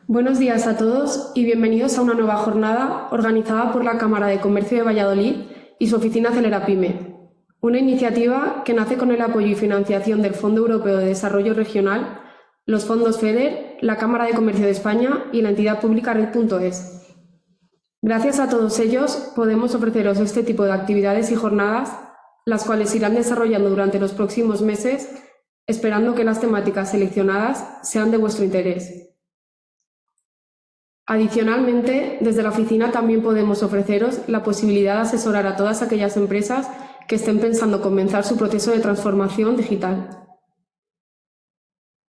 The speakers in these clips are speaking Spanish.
Buenos días a todos y bienvenidos a una nueva jornada organizada por la Cámara de Comercio de Valladolid y su oficina Acelerapyme, una iniciativa que nace con el apoyo y financiación del Fondo Europeo de Desarrollo Regional, los fondos FEDER, la Cámara de Comercio de España y la entidad pública Red.es. Gracias a todos ellos podemos ofreceros este tipo de actividades y jornadas, las cuales se irán desarrollando durante los próximos meses, esperando que las temáticas seleccionadas sean de vuestro interés. Adicionalmente, desde la oficina también podemos ofreceros la posibilidad de asesorar a todas aquellas empresas que estén pensando comenzar su proceso de transformación digital.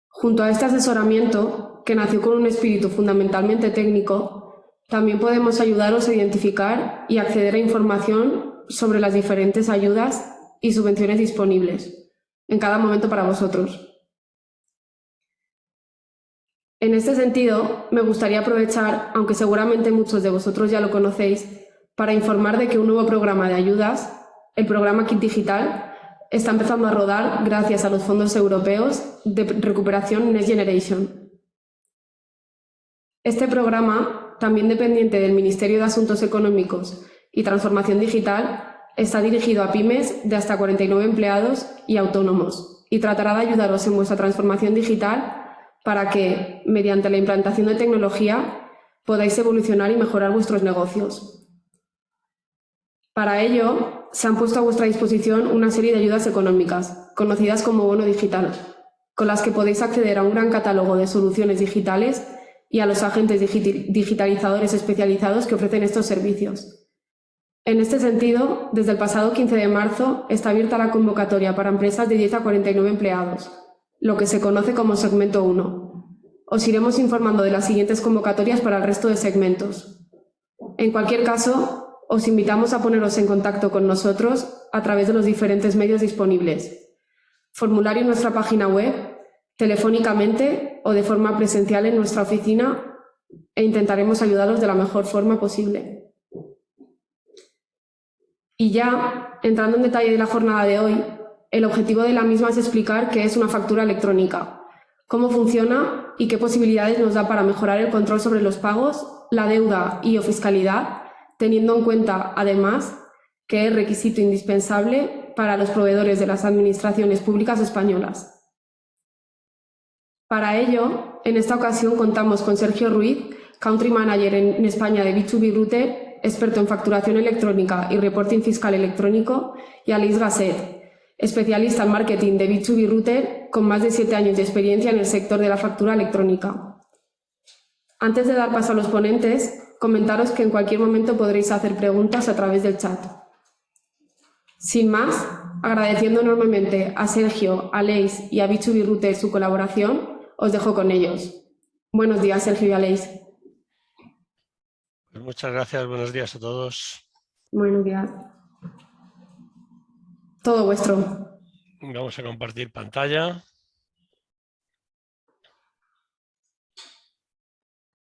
Junto a este asesoramiento, que nació con un espíritu fundamentalmente técnico, también podemos ayudaros a identificar y acceder a información sobre las diferentes ayudas y subvenciones disponibles en cada momento para vosotros. En este sentido, me gustaría aprovechar, aunque seguramente muchos de vosotros ya lo conocéis, para informar de que un nuevo programa de ayudas, el programa Kit Digital, está empezando a rodar gracias a los fondos europeos de recuperación Next Generation. Este programa, también dependiente del Ministerio de Asuntos Económicos y Transformación Digital, está dirigido a pymes de hasta 49 empleados y autónomos y tratará de ayudaros en vuestra transformación digital para que, mediante la implantación de tecnología, podáis evolucionar y mejorar vuestros negocios. Para ello, se han puesto a vuestra disposición una serie de ayudas económicas, conocidas como bono digital, con las que podéis acceder a un gran catálogo de soluciones digitales y a los agentes digitalizadores especializados que ofrecen estos servicios. En este sentido, desde el pasado 15 de marzo está abierta la convocatoria para empresas de 10 a 49 empleados, lo que se conoce como segmento 1. Os iremos informando de las siguientes convocatorias para el resto de segmentos. En cualquier caso, os invitamos a poneros en contacto con nosotros a través de los diferentes medios disponibles. Formulario en nuestra página web, telefónicamente o de forma presencial en nuestra oficina e intentaremos ayudaros de la mejor forma posible. Y ya, entrando en detalle de la jornada de hoy, el objetivo de la misma es explicar qué es una factura electrónica, cómo funciona y qué posibilidades nos da para mejorar el control sobre los pagos, la deuda y o fiscalidad, teniendo en cuenta, además, que es requisito indispensable para los proveedores de las administraciones públicas españolas. Para ello, en esta ocasión contamos con Sergio Ruiz, Country Manager en España de B2B Router, experto en facturación electrónica y reporting fiscal electrónico, y Alice Gasset, especialista en marketing de B2B Router con más de 7 años de experiencia en el sector de la factura electrónica. Antes de dar paso a los ponentes, comentaros que en cualquier momento podréis hacer preguntas a través del chat. Sin más, agradeciendo enormemente a Sergio, a Aleix y a B2B Router su colaboración, os dejo con ellos. Buenos días, Sergio y Aleix. Pues muchas gracias, buenos días a todos. Buenos días. Todo vuestro. Vamos a compartir pantalla.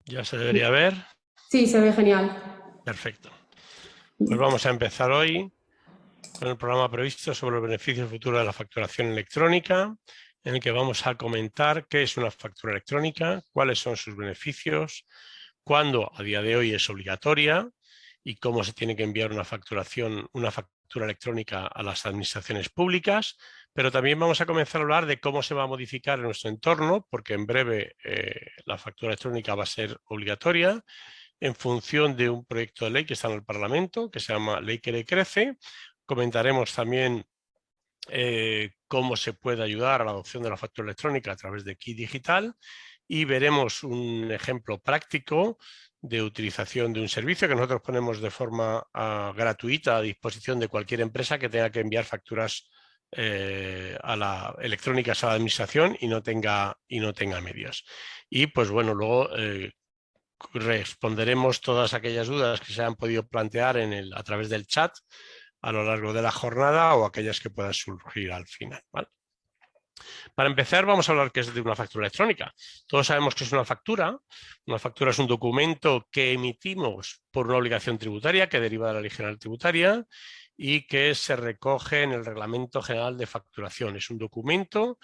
¿Ya se debería ver? Sí, se ve genial. Perfecto. Pues vamos a empezar hoy con el programa previsto sobre los beneficios futuros de la facturación electrónica, en el que vamos a comentar qué es una factura electrónica, cuáles son sus beneficios, cuándo a día de hoy es obligatoria y cómo se tiene que enviar una factura electrónica a las administraciones públicas, pero también vamos a comenzar a hablar de cómo se va a modificar en nuestro entorno, porque en breve la factura electrónica va a ser obligatoria, en función de un proyecto de ley que está en el Parlamento, que se llama Ley que Crece. Comentaremos también cómo se puede ayudar a la adopción de la factura electrónica a través de Kit Digital y veremos un ejemplo práctico de utilización de un servicio que nosotros ponemos de forma gratuita a disposición de cualquier empresa que tenga que enviar facturas electrónicas a la administración y no tenga medios. Y pues bueno, luego responderemos todas aquellas dudas que se han podido plantear a través del chat a lo largo de la jornada o aquellas que puedan surgir al final, ¿vale? Para empezar, vamos a hablar qué es de una factura electrónica. Todos sabemos que es una factura. Una factura es un documento que emitimos por una obligación tributaria que deriva de la Ley General Tributaria y que se recoge en el Reglamento General de Facturación. Es un documento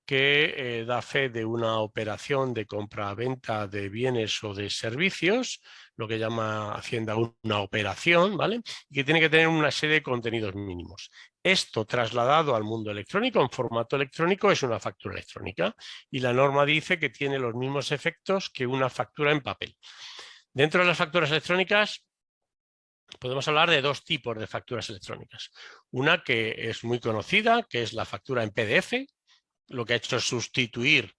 que da fe de una operación de compra-venta de bienes o de servicios, lo que llama Hacienda una operación, ¿vale? Y que tiene que tener una serie de contenidos mínimos. Esto trasladado al mundo electrónico, en formato electrónico, es una factura electrónica y la norma dice que tiene los mismos efectos que una factura en papel. Dentro de las facturas electrónicas podemos hablar de dos tipos de facturas electrónicas. Una que es muy conocida, que es la factura en PDF, lo que ha hecho es sustituir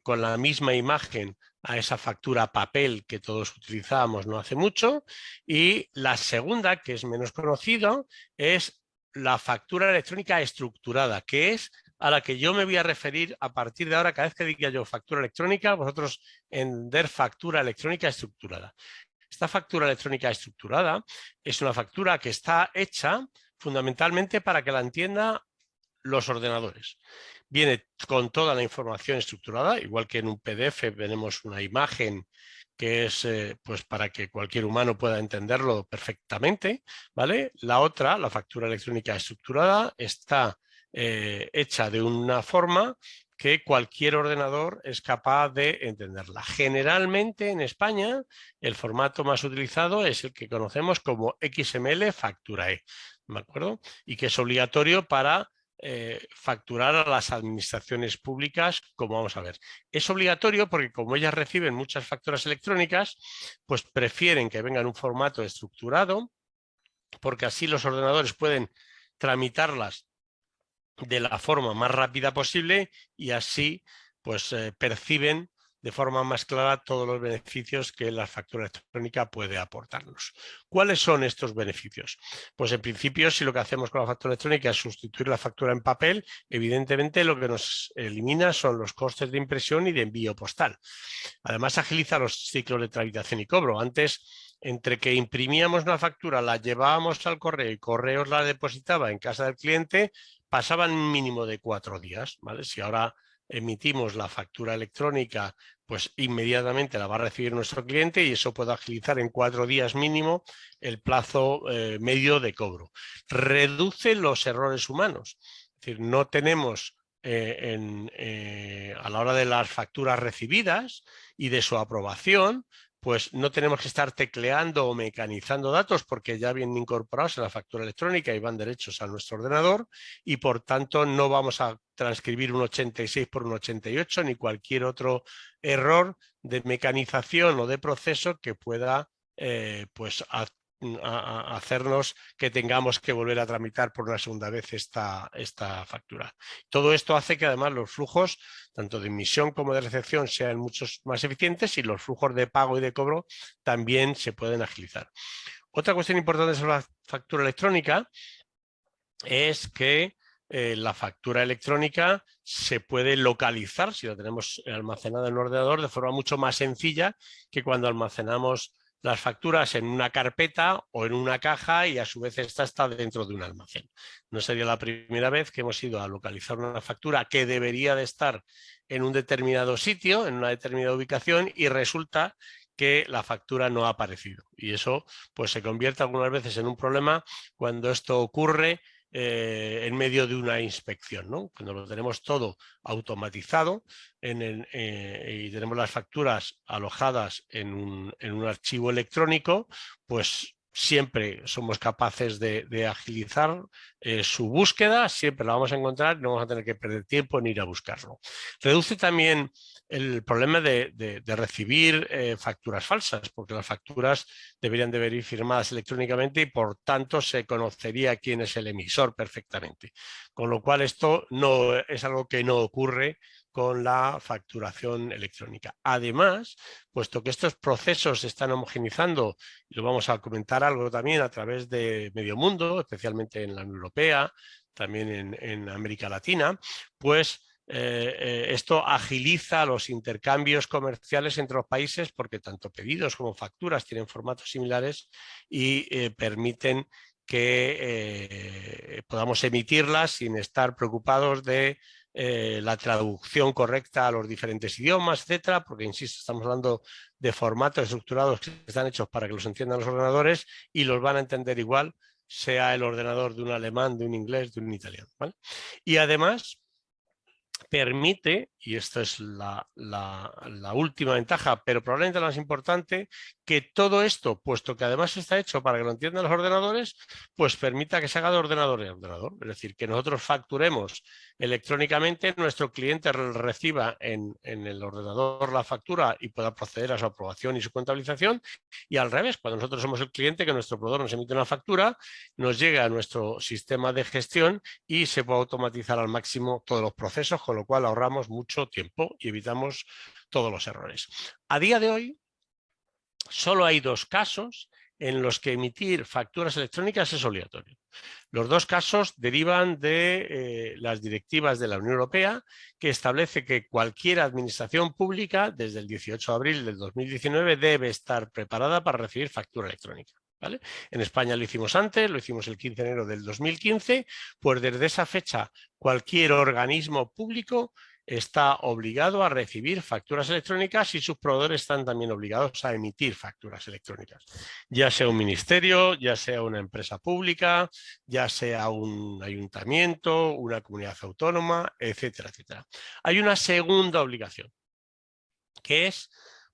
con la misma imagen a esa factura papel que todos utilizábamos no hace mucho. Y la segunda, que es menos conocida, es la factura electrónica estructurada, que es a la que yo me voy a referir a partir de ahora. Cada vez que diga yo factura electrónica, vosotros entender factura electrónica estructurada. Esta factura electrónica estructurada es una factura que está hecha fundamentalmente para que la entienda los ordenadores. Viene con toda la información estructurada, igual que en un PDF tenemos una imagen que es pues para que cualquier humano pueda entenderlo perfectamente, ¿vale? La otra, la factura electrónica estructurada, está hecha de una forma que cualquier ordenador es capaz de entenderla. Generalmente en España el formato más utilizado es el que conocemos como XML factura E, ¿de acuerdo? Y que es obligatorio para facturar a las administraciones públicas, como vamos a ver. Es obligatorio porque como ellas reciben muchas facturas electrónicas, pues prefieren que venga en un formato estructurado, porque así los ordenadores pueden tramitarlas de la forma más rápida posible y así pues perciben de forma más clara todos los beneficios que la factura electrónica puede aportarnos. ¿Cuáles son estos beneficios? Pues en principio, si lo que hacemos con la factura electrónica es sustituir la factura en papel, evidentemente lo que nos elimina son los costes de impresión y de envío postal. Además, agiliza los ciclos de tramitación y cobro. Antes, entre que imprimíamos una factura, la llevábamos al correo y Correos la depositaba en casa del cliente, pasaban un mínimo de 4 días, ¿vale? Si ahora emitimos la factura electrónica, pues inmediatamente la va a recibir nuestro cliente y eso puede agilizar en 4 días mínimo el plazo medio de cobro. Reduce los errores humanos, es decir, no tenemos a la hora de las facturas recibidas y de su aprobación, pues no tenemos que estar tecleando o mecanizando datos porque ya vienen incorporados en la factura electrónica y van derechos a nuestro ordenador y por tanto no vamos a transcribir un 86 por un 88 ni cualquier otro error de mecanización o de proceso que pueda pues hacernos que tengamos que volver a tramitar por una segunda vez esta factura. Todo esto hace que además los flujos, tanto de emisión como de recepción, sean muchos más eficientes y los flujos de pago y de cobro también se pueden agilizar. Otra cuestión importante sobre la factura electrónica es que la factura electrónica se puede localizar, si la tenemos almacenada en un ordenador, de forma mucho más sencilla que cuando almacenamos las facturas en una carpeta o en una caja y a su vez esta está dentro de un almacén. No sería la primera vez que hemos ido a localizar una factura que debería de estar en un determinado sitio, en una determinada ubicación y resulta que la factura no ha aparecido. Y eso pues se convierte algunas veces en un problema cuando esto ocurre en medio de una inspección, ¿no? Cuando lo tenemos todo automatizado y tenemos las facturas alojadas en un archivo electrónico, pues siempre somos capaces de agilizar su búsqueda, siempre la vamos a encontrar, no vamos a tener que perder tiempo en ir a buscarlo. Reduce también el problema de recibir facturas falsas, porque las facturas deberían de venir firmadas electrónicamente y por tanto se conocería quién es el emisor perfectamente. Con lo cual esto no es algo que no ocurre con la facturación electrónica. Además, puesto que estos procesos se están homogenizando, y lo vamos a comentar algo también a través de medio mundo, especialmente en la Unión Europea, también en América Latina, pues esto agiliza los intercambios comerciales entre los países porque tanto pedidos como facturas tienen formatos similares y permiten que podamos emitirlas sin estar preocupados de la traducción correcta a los diferentes idiomas, etcétera, porque, insisto, estamos hablando de formatos estructurados que están hechos para que los entiendan los ordenadores y los van a entender igual, sea el ordenador de un alemán, de un inglés, de un italiano, ¿vale? Y además permite, y esta es la última ventaja, pero probablemente la más importante, que todo esto, puesto que además está hecho para que lo entiendan los ordenadores, pues permita que se haga de ordenador a ordenador. Es decir, que nosotros facturemos electrónicamente, nuestro cliente reciba en el ordenador la factura y pueda proceder a su aprobación y su contabilización, y al revés, cuando nosotros somos el cliente, que nuestro proveedor nos emite una factura, nos llega a nuestro sistema de gestión y se puede automatizar al máximo todos los procesos, con lo cual ahorramos mucho tiempo y evitamos todos los errores. A día de hoy, solo hay 2 casos en los que emitir facturas electrónicas es obligatorio. Los 2 casos derivan de las directivas de la Unión Europea, que establece que cualquier administración pública, desde el 18 de abril del 2019, debe estar preparada para recibir factura electrónica. ¿Vale? En España lo hicimos antes, lo hicimos el 15 de enero del 2015, pues desde esa fecha cualquier organismo público está obligado a recibir facturas electrónicas y sus proveedores están también obligados a emitir facturas electrónicas, ya sea un ministerio, ya sea una empresa pública, ya sea un ayuntamiento, una comunidad autónoma, etcétera, etcétera. Hay una segunda obligación, que es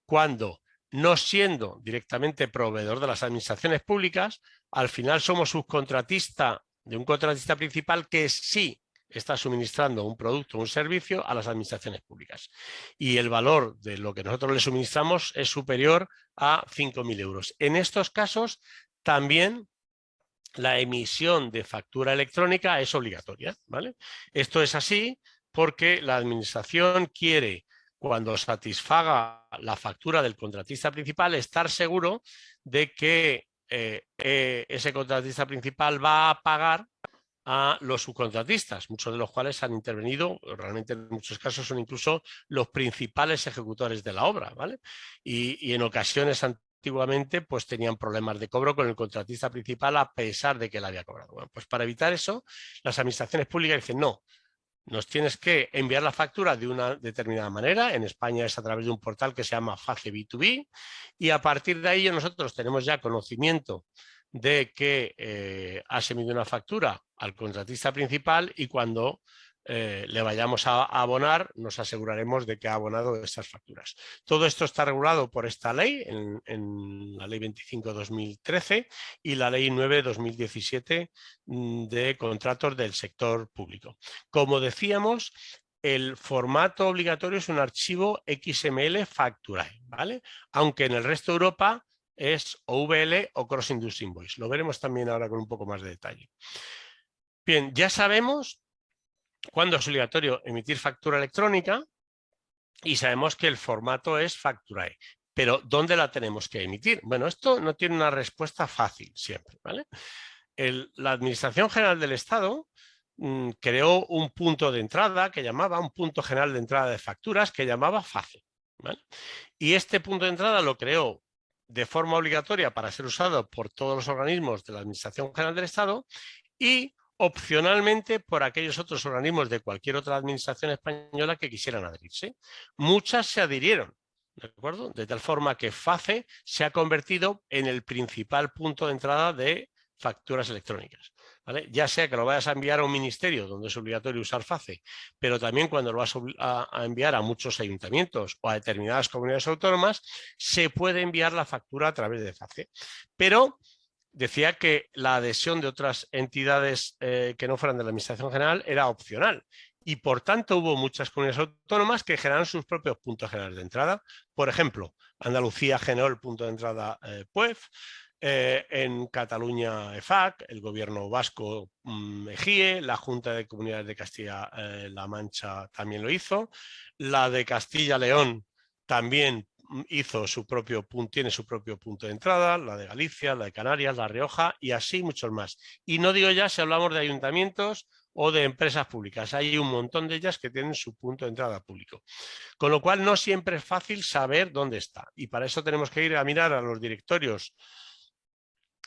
cuando, no siendo directamente proveedor de las administraciones públicas, al final somos subcontratista de un contratista principal que sí está suministrando un producto o un servicio a las administraciones públicas. Y el valor de lo que nosotros le suministramos es superior a 5.000 euros. En estos casos, también la emisión de factura electrónica es obligatoria, ¿vale? Esto es así porque la administración quiere, cuando satisfaga la factura del contratista principal, estar seguro de que ese contratista principal va a pagar a los subcontratistas, muchos de los cuales han intervenido, realmente en muchos casos son incluso los principales ejecutores de la obra, ¿vale? Y en ocasiones antiguamente pues tenían problemas de cobro con el contratista principal a pesar de que él había cobrado. Bueno, pues para evitar eso, las administraciones públicas dicen no, nos tienes que enviar la factura de una determinada manera. En España es a través de un portal que se llama FACE B2B y a partir de ahí nosotros tenemos ya conocimiento de que has emitido una factura al contratista principal y cuando le vayamos a abonar nos aseguraremos de que ha abonado esas facturas. Todo esto está regulado por esta ley, en la ley 25/2013 y la ley 9/2017 de contratos del sector público. Como decíamos, el formato obligatorio es un archivo XML Facturae, ¿vale? Aunque en el resto de Europa es OVL o Cross Industry Invoice. Lo veremos también ahora con un poco más de detalle. Bien, ya sabemos cuándo es obligatorio emitir factura electrónica y sabemos que el formato es Facturae. Pero ¿dónde la tenemos que emitir? Bueno, esto no tiene una respuesta fácil siempre, ¿vale? La Administración General del Estado creó un punto de entrada que llamaba un punto general de entrada de facturas que llamaba FACE, ¿vale? Y este punto de entrada lo creó de forma obligatoria para ser usado por todos los organismos de la Administración General del Estado y opcionalmente por aquellos otros organismos de cualquier otra administración española que quisieran adherirse. Muchas se adhirieron, ¿de acuerdo? De tal forma que FACE se ha convertido en el principal punto de entrada de facturas electrónicas, ¿vale? Ya sea que lo vayas a enviar a un ministerio donde es obligatorio usar FACE, pero también cuando lo vas a enviar a muchos ayuntamientos o a determinadas comunidades autónomas, se puede enviar la factura a través de FACE. Pero decía que la adhesión de otras entidades que no fueran de la Administración General era opcional y por tanto hubo muchas comunidades autónomas que generaron sus propios puntos generales de entrada. Por ejemplo, Andalucía generó el punto de entrada PUEF, en Cataluña EFAC, el gobierno vasco EGIE, la Junta de Comunidades de Castilla-La Mancha también lo hizo, la de Castilla-León también hizo su propio punto, tiene su propio punto de entrada, la de Galicia, la de Canarias, La Rioja y así muchos más. Y no digo ya si hablamos de ayuntamientos o de empresas públicas, hay un montón de ellas que tienen su punto de entrada público. Con lo cual no siempre es fácil saber dónde está y para eso tenemos que ir a mirar a los directorios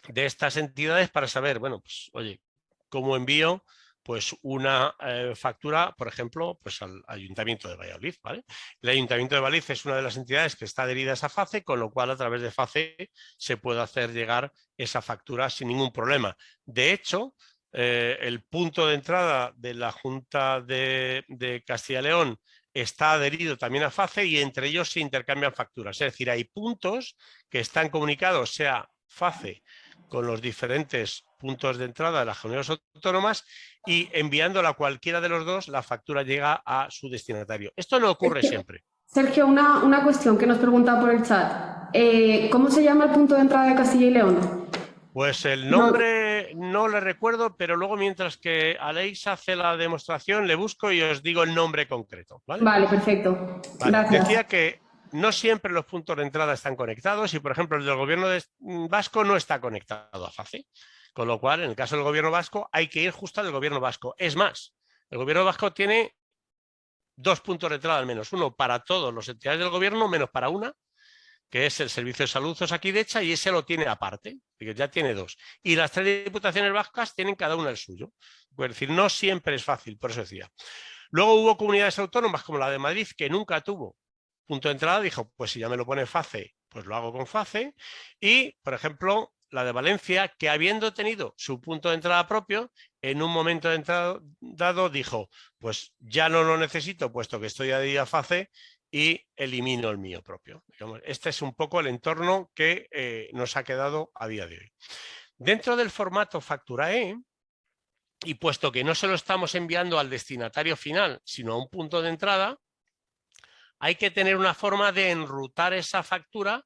de estas entidades para saber, bueno, pues oye, ¿cómo envío pues una factura, por ejemplo, pues al Ayuntamiento de Valladolid, ¿vale? El Ayuntamiento de Valladolid es una de las entidades que está adherida a esa FACE, con lo cual a través de FACE se puede hacer llegar esa factura sin ningún problema. De hecho, el punto de entrada de la Junta de Castilla y León está adherido también a FACE y entre ellos se intercambian facturas. Es decir, hay puntos que están comunicados, sea FACE con los diferentes puntos de entrada de las comunidades autónomas y enviándola a cualquiera de los dos, la factura llega a su destinatario. Esto no ocurre siempre. Sergio, una cuestión que nos pregunta por el chat. ¿Cómo se llama el punto de entrada de Castilla y León? Pues el nombre no le recuerdo, pero luego mientras que Aleix hace la demostración le busco y os digo el nombre concreto. Vale, Perfecto. Vale. Gracias. Decía que no siempre los puntos de entrada están conectados y, por ejemplo, el del gobierno vasco no está conectado a FACE. Con lo cual, en el caso del gobierno vasco, hay que ir justo al gobierno vasco. Es más, el gobierno vasco tiene 2 puntos de entrada al menos. Uno para todas las entidades del gobierno, menos para una, que es el Servicio de Salud Osakidecha, y ese lo tiene aparte, que ya tiene 2. Y las 3 diputaciones vascas tienen cada una el suyo. Es decir, no siempre es fácil, por eso decía. Luego hubo comunidades autónomas como la de Madrid, que nunca tuvo punto de entrada, dijo, pues si ya me lo pone FACE, pues lo hago con FACE. Y, por ejemplo, la de Valencia, que habiendo tenido su punto de entrada propio, en un momento dado dijo, pues ya no lo necesito, puesto que estoy adherido a FACE, y elimino el mío propio. Digamos, este es un poco el entorno que nos ha quedado a día de hoy. Dentro del formato Facturae, y puesto que no se lo estamos enviando al destinatario final, sino a un punto de entrada, hay que tener una forma de enrutar esa factura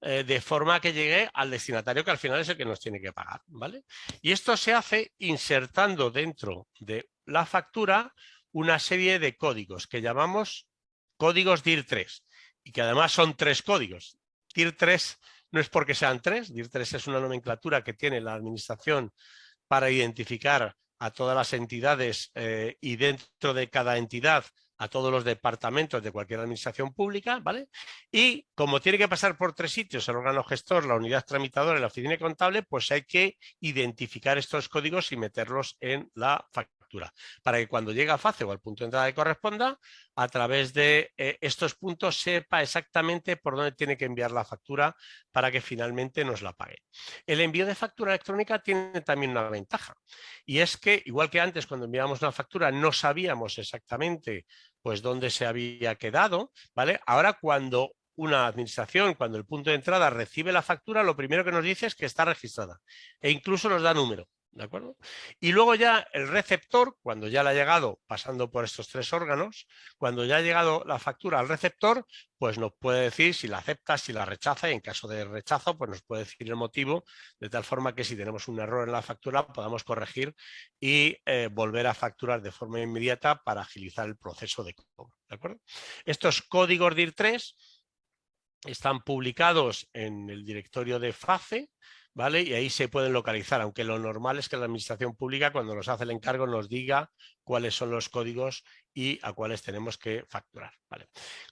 de forma que llegue al destinatario, que al final es el que nos tiene que pagar, ¿vale? Y esto se hace insertando dentro de la factura una serie de códigos que llamamos códigos DIR3 y que además son 3 códigos. DIR3 no es porque sean 3, DIR3 es una nomenclatura que tiene la administración para identificar a todas las entidades y dentro de cada entidad a todos los departamentos de cualquier administración pública, ¿vale? Y como tiene que pasar por 3 sitios, el órgano gestor, la unidad tramitadora y la oficina contable, pues hay que identificar estos códigos y meterlos en la factura, para que cuando llegue a FACE o al punto de entrada que corresponda, a través de estos puntos sepa exactamente por dónde tiene que enviar la factura para que finalmente nos la pague. El envío de factura electrónica tiene también una ventaja, y es que, igual que antes cuando enviábamos una factura no sabíamos exactamente pues dónde se había quedado, ¿vale? Ahora cuando una administración, cuando el punto de entrada recibe la factura, lo primero que nos dice es que está registrada e incluso nos da número. ¿De acuerdo? Y luego ya el receptor, cuando ya le ha llegado, pasando por estos 3 órganos, cuando ya ha llegado la factura al receptor, pues nos puede decir si la acepta, si la rechaza, y en caso de rechazo, pues nos puede decir el motivo, de tal forma que si tenemos un error en la factura podamos corregir y volver a facturar de forma inmediata para agilizar el proceso de cobro. ¿De acuerdo? Estos códigos DIR3 están publicados en el directorio de FACE, ¿vale? Y ahí se pueden localizar, aunque lo normal es que la administración pública, cuando nos hace el encargo, nos diga cuáles son los códigos y a cuáles tenemos que facturar, ¿vale?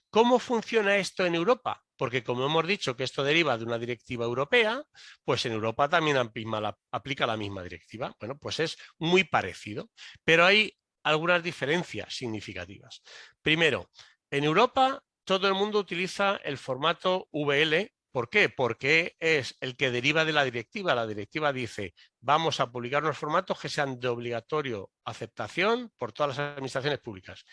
¿Cómo funciona esto en Europa? Porque como hemos dicho que esto deriva de una directiva europea, pues en Europa también aplica la misma directiva. Bueno, pues es muy parecido, pero hay algunas diferencias significativas. Primero, en Europa todo el mundo utiliza el formato VL. ¿Por qué? Porque es el que deriva de la directiva. La directiva dice, vamos a publicar unos formatos que sean de obligatorio aceptación por todas las administraciones públicas.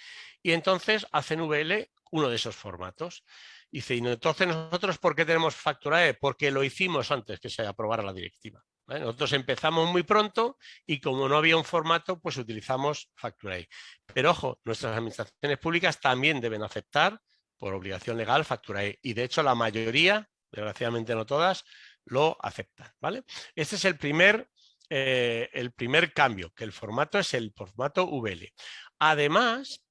Y entonces hacen VL uno de esos formatos. Dice, y entonces nosotros, ¿por qué tenemos Facturae? Porque lo hicimos antes que se aprobara la directiva. ¿Vale? Nosotros empezamos muy pronto y como no había un formato, pues utilizamos Facturae. Pero ojo, nuestras administraciones públicas también deben aceptar por obligación legal Facturae. Y de hecho la mayoría, desgraciadamente no todas, lo aceptan, ¿vale? Este es el primer cambio, que el formato es el formato VL. Además,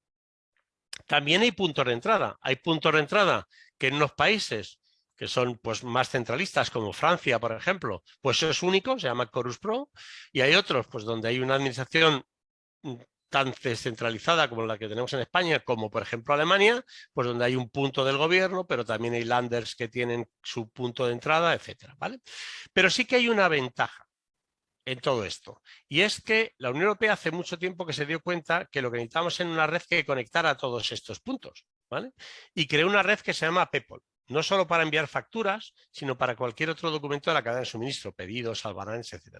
también hay puntos de entrada. Hay puntos de entrada que en unos países que son pues, más centralistas, como Francia, por ejemplo, pues eso es único, se llama Chorus Pro, y hay otros pues, donde hay una administración tan descentralizada como la que tenemos en España, como por ejemplo Alemania, pues donde hay un punto del gobierno, pero también hay landers que tienen su punto de entrada, etcétera, ¿vale? Pero sí que hay una ventaja en todo esto, y es que la Unión Europea hace mucho tiempo que se dio cuenta que lo que necesitamos es una red que conectara a todos estos puntos, ¿vale? Y creó una red que se llama PEPOL. no solo para enviar facturas, sino para cualquier otro documento de la cadena de suministro, pedidos, albaranes, etc.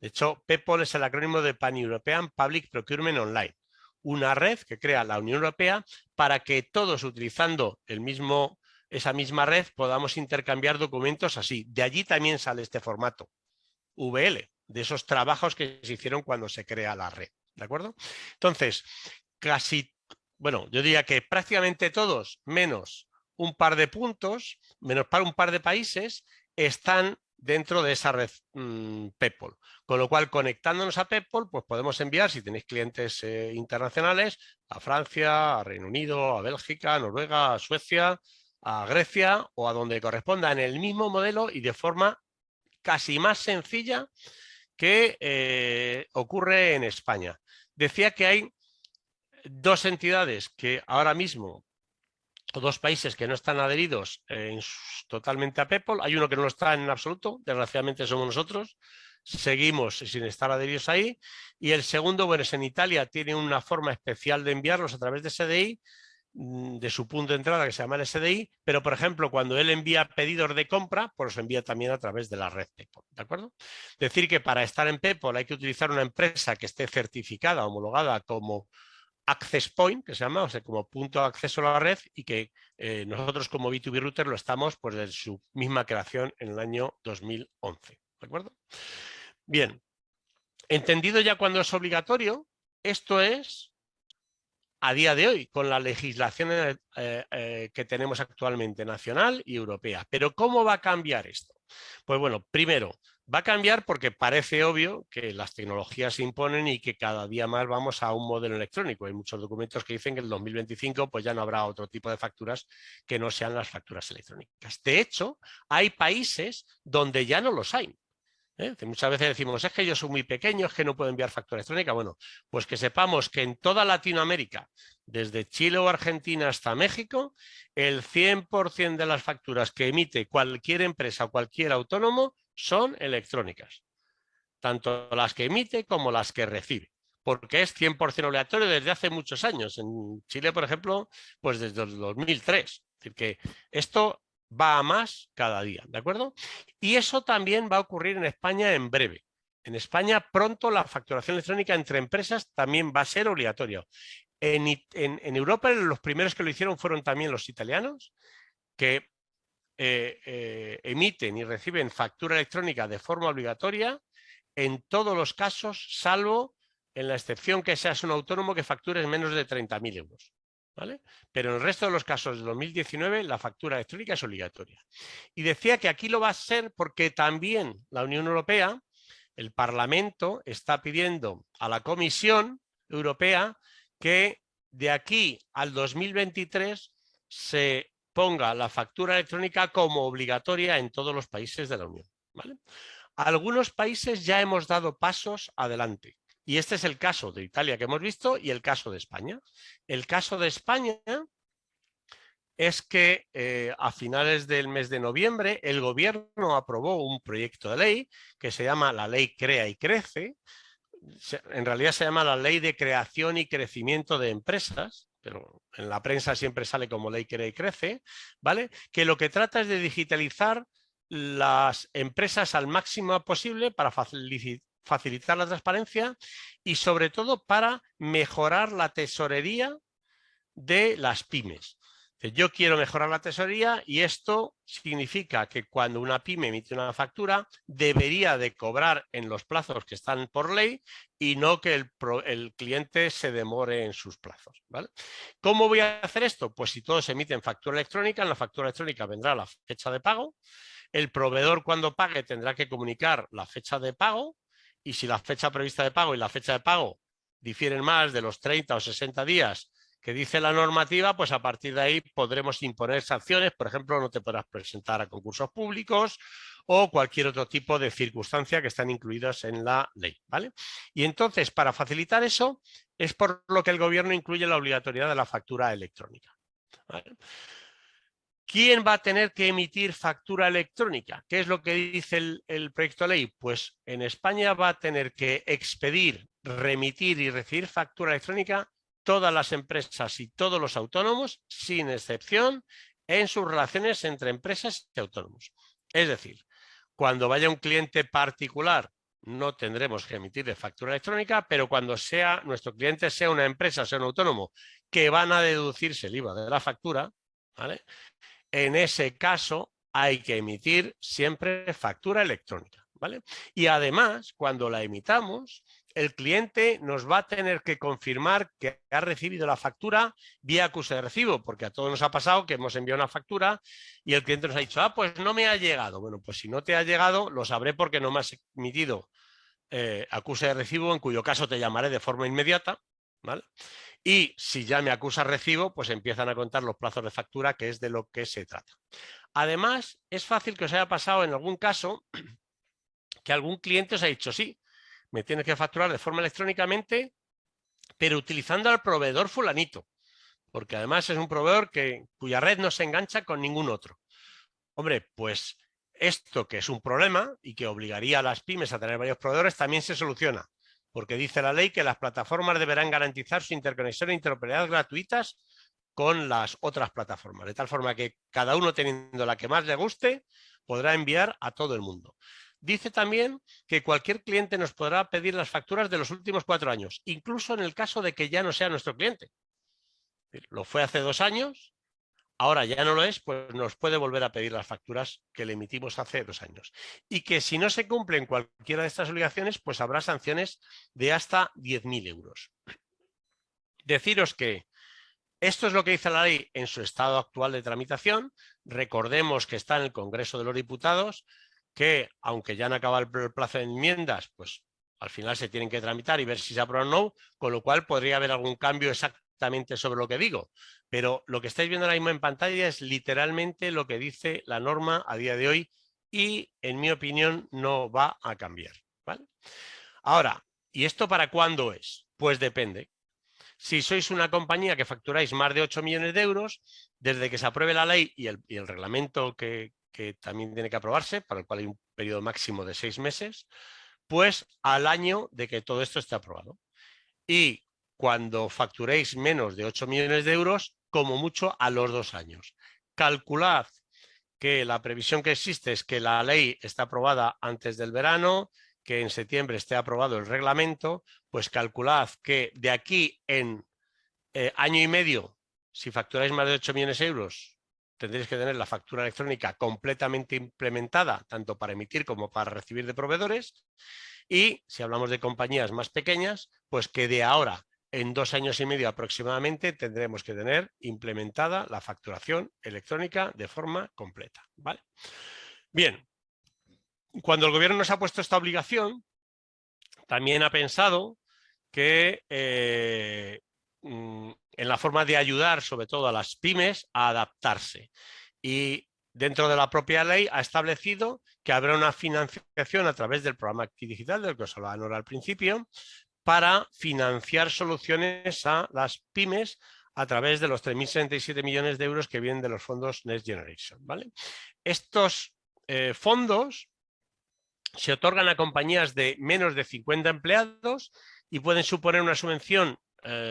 De hecho, PEPOL es el acrónimo de Pan-European Public Procurement Online, una red que crea la Unión Europea para que todos, utilizando esa misma red, podamos intercambiar documentos así. De allí también sale este formato, VL, de esos trabajos que se hicieron cuando se crea la red. ¿De acuerdo? Entonces, yo diría que prácticamente todos, menos un par de puntos, menos para un par de países, están dentro de esa red PEPOL. Con lo cual, conectándonos a PEPOL, pues podemos enviar, si tenéis clientes internacionales, a Francia, a Reino Unido, a Bélgica, a Noruega, a Suecia, a Grecia o a donde corresponda, en el mismo modelo y de forma casi más sencilla que ocurre en España. Decía que hay dos entidades que ahora mismo, o dos países que no están adheridos totalmente a PEPOL. Hay uno que no lo está en absoluto, desgraciadamente somos nosotros, seguimos sin estar adheridos ahí. Y el segundo, bueno, es en Italia, tiene una forma especial de enviarlos a través de SDI, de su punto de entrada que se llama el SDI, pero por ejemplo cuando él envía pedidos de compra, pues los envía también a través de la red PEPOL, ¿de acuerdo? Decir que para estar en PEPOL hay que utilizar una empresa que esté certificada, homologada como Access Point, que se llama, o sea, como punto de acceso a la red, y que nosotros como B2B Router lo estamos pues desde su misma creación en el año 2011, ¿de acuerdo? Bien, entendido ya cuando es obligatorio, esto es a día de hoy, con la legislación que tenemos actualmente nacional y europea. Pero ¿cómo va a cambiar esto? Pues bueno, primero, va a cambiar porque parece obvio que las tecnologías se imponen y que cada día más vamos a un modelo electrónico. Hay muchos documentos que dicen que en el 2025 pues ya no habrá otro tipo de facturas que no sean las facturas electrónicas. De hecho, hay países donde ya no los hay. Muchas veces decimos, es que yo soy muy pequeño, es que no puedo enviar factura electrónica. Bueno, pues que sepamos que en toda Latinoamérica, desde Chile o Argentina hasta México, el 100% de las facturas que emite cualquier empresa o cualquier autónomo son electrónicas. Tanto las que emite como las que recibe, porque es 100% obligatorio desde hace muchos años. En Chile, por ejemplo, pues desde el 2003. Es decir, que esto va a más cada día, ¿de acuerdo? Y eso también va a ocurrir en España en breve. En España pronto la facturación electrónica entre empresas también va a ser obligatoria. En Europa los primeros que lo hicieron fueron también los italianos, que emiten y reciben factura electrónica de forma obligatoria en todos los casos, salvo en la excepción que seas un autónomo que factures menos de 30.000 euros. ¿Vale? Pero en el resto de los casos de 2019 la factura electrónica es obligatoria. Y decía que aquí lo va a ser porque también la Unión Europea, el Parlamento, está pidiendo a la Comisión Europea que de aquí al 2023 se ponga la factura electrónica como obligatoria en todos los países de la Unión. ¿Vale? Algunos países ya hemos dado pasos adelante. Y este es el caso de Italia que hemos visto y el caso de España. El caso de España es que a finales del mes de noviembre el gobierno aprobó un proyecto de ley que se llama la Ley Crea y Crece. En realidad se llama la Ley de Creación y Crecimiento de Empresas, pero en la prensa siempre sale como Ley Crea y Crece, ¿vale? Que lo que trata es de digitalizar las empresas al máximo posible para facilitar la transparencia y sobre todo para mejorar la tesorería de las pymes. Yo quiero mejorar la tesorería y esto significa que cuando una pyme emite una factura debería de cobrar en los plazos que están por ley y no que el cliente se demore en sus plazos, ¿vale? ¿Cómo voy a hacer esto? Pues si todos emiten factura electrónica, en la factura electrónica vendrá la fecha de pago. El proveedor cuando pague tendrá que comunicar la fecha de pago y si la fecha prevista de pago y la fecha de pago difieren más de los 30 o 60 días que dice la normativa, pues a partir de ahí podremos imponer sanciones. Por ejemplo, no te podrás presentar a concursos públicos o cualquier otro tipo de circunstancia que están incluidas en la ley, ¿vale? Y entonces, para facilitar eso, es por lo que el gobierno incluye la obligatoriedad de la factura electrónica, ¿vale? ¿Quién va a tener que emitir factura electrónica? ¿Qué es lo que dice el proyecto de ley? Pues en España va a tener que expedir, remitir y recibir factura electrónica todas las empresas y todos los autónomos, sin excepción, en sus relaciones entre empresas y autónomos. Es decir, cuando vaya un cliente particular no tendremos que emitirle factura electrónica, pero cuando nuestro cliente sea una empresa, sea un autónomo, que van a deducirse el IVA de la factura, ¿vale? En ese caso hay que emitir siempre factura electrónica, ¿vale? Y además, cuando la emitamos, el cliente nos va a tener que confirmar que ha recibido la factura vía acuse de recibo, porque a todos nos ha pasado que hemos enviado una factura y el cliente nos ha dicho, ah, pues no me ha llegado. Bueno, pues si no te ha llegado, lo sabré porque no me has emitido acuse de recibo, en cuyo caso te llamaré de forma inmediata, ¿vale? Y si ya me acusa recibo, pues empiezan a contar los plazos de factura, que es de lo que se trata. Además, es fácil que os haya pasado en algún caso que algún cliente os ha dicho, sí, me tienes que facturar de forma electrónicamente, pero utilizando al proveedor fulanito, porque además es un proveedor cuya red no se engancha con ningún otro. Hombre, pues esto, que es un problema y que obligaría a las pymes a tener varios proveedores, también se soluciona, porque dice la ley que las plataformas deberán garantizar su interconexión e interoperabilidad gratuitas con las otras plataformas, de tal forma que cada uno, teniendo la que más le guste, podrá enviar a todo el mundo. Dice también que cualquier cliente nos podrá pedir las facturas de los últimos 4 años, incluso en el caso de que ya no sea nuestro cliente. Lo fue hace 2 años, ahora ya no lo es, pues nos puede volver a pedir las facturas que le emitimos hace 2 años. Y que si no se cumplen cualquiera de estas obligaciones, pues habrá sanciones de hasta 10.000 euros. Deciros que esto es lo que dice la ley en su estado actual de tramitación. Recordemos que está en el Congreso de los Diputados, que aunque ya han acabado el plazo de enmiendas, pues al final se tienen que tramitar y ver si se aprueban o no, con lo cual podría haber algún cambio exactamente sobre lo que digo. Pero lo que estáis viendo ahora mismo en pantalla es literalmente lo que dice la norma a día de hoy y, en mi opinión, no va a cambiar, ¿vale? Ahora, ¿y esto para cuándo es? Pues depende. Si sois una compañía que facturáis más de 8 millones de euros, desde que se apruebe la ley y el reglamento que también tiene que aprobarse, para el cual hay un periodo máximo de 6 meses, pues al año de que todo esto esté aprobado. Y cuando facturéis menos de 8 millones de euros, como mucho a los 2 años. Calculad que la previsión que existe es que la ley está aprobada antes del verano, que en septiembre esté aprobado el reglamento, pues calculad que de aquí en año y medio, si facturáis más de 8 millones de euros, tendréis que tener la factura electrónica completamente implementada, tanto para emitir como para recibir de proveedores. Y si hablamos de compañías más pequeñas, pues que de ahora en 2 años y medio aproximadamente tendremos que tener implementada la facturación electrónica de forma completa, ¿vale? Bien, cuando el gobierno nos ha puesto esta obligación, también ha pensado que en la forma de ayudar sobre todo a las pymes a adaptarse. Y dentro de la propia ley ha establecido que habrá una financiación a través del programa Acti Digital, del que os hablaba Nora al principio, para financiar soluciones a las pymes a través de los 3.067 millones de euros que vienen de los fondos Next Generation, ¿vale? Estos fondos se otorgan a compañías de menos de 50 empleados y pueden suponer una subvención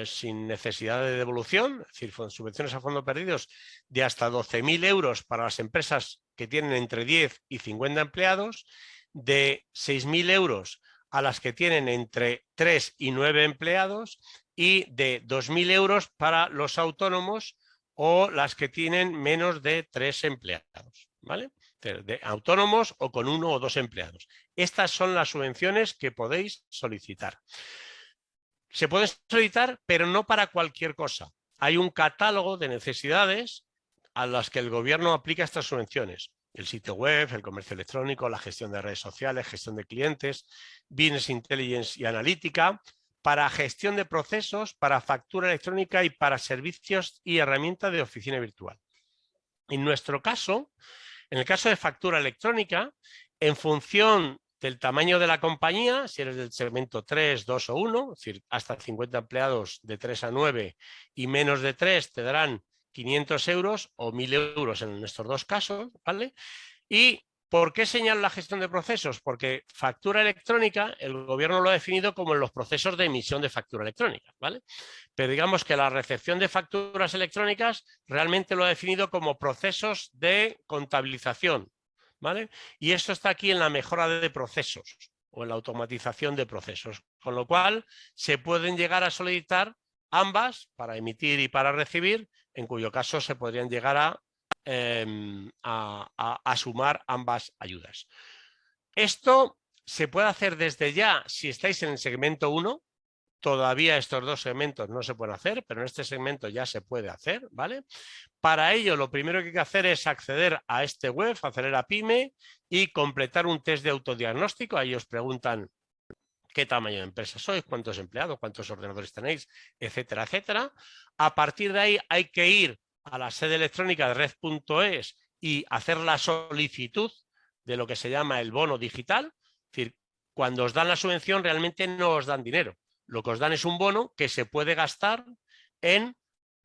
sin necesidad de devolución, es decir, subvenciones a fondo perdidos de hasta 12.000 euros para las empresas que tienen entre 10 y 50 empleados, de 6.000 euros a las que tienen entre 3 y 9 empleados y de 2.000 euros para los autónomos o las que tienen menos de 3 empleados, ¿vale? De autónomos o con 1 o 2 empleados. Estas son las subvenciones que podéis solicitar. Se pueden solicitar, pero no para cualquier cosa. Hay un catálogo de necesidades a las que el gobierno aplica estas subvenciones. El sitio web, el comercio electrónico, la gestión de redes sociales, gestión de clientes, business intelligence y analítica, para gestión de procesos, para factura electrónica y para servicios y herramientas de oficina virtual. En nuestro caso, en el caso de factura electrónica, en función del tamaño de la compañía, si eres del segmento 3, 2 o 1, es decir, hasta 50 empleados de 3 a 9 y menos de 3 te darán 500 euros o 1.000 euros en estos dos casos, ¿vale? Y ¿Por qué señalo la gestión de procesos? Porque factura electrónica, el gobierno lo ha definido como en los procesos de emisión de factura electrónica, ¿vale? Pero digamos que la recepción de facturas electrónicas realmente lo ha definido como procesos de contabilización, ¿vale? Y esto está aquí en la mejora de procesos o en la automatización de procesos, con lo cual se pueden llegar a solicitar ambas para emitir y para recibir, en cuyo caso se podrían llegar a sumar ambas ayudas. Esto se puede hacer desde ya si estáis en el segmento 1. Todavía estos dos segmentos no se pueden hacer, pero en este segmento ya se puede hacer, ¿vale? Para ello, lo primero que hay que hacer es acceder a este web, acceder a PYME y completar un test de autodiagnóstico. Ahí os preguntan qué tamaño de empresa sois, cuántos empleados, cuántos ordenadores tenéis, etcétera, etcétera. A partir de ahí hay que ir a la sede electrónica de red.es y hacer la solicitud de lo que se llama el bono digital. Es decir, cuando os dan la subvención realmente no os dan dinero. Lo que os dan es un bono que se puede gastar en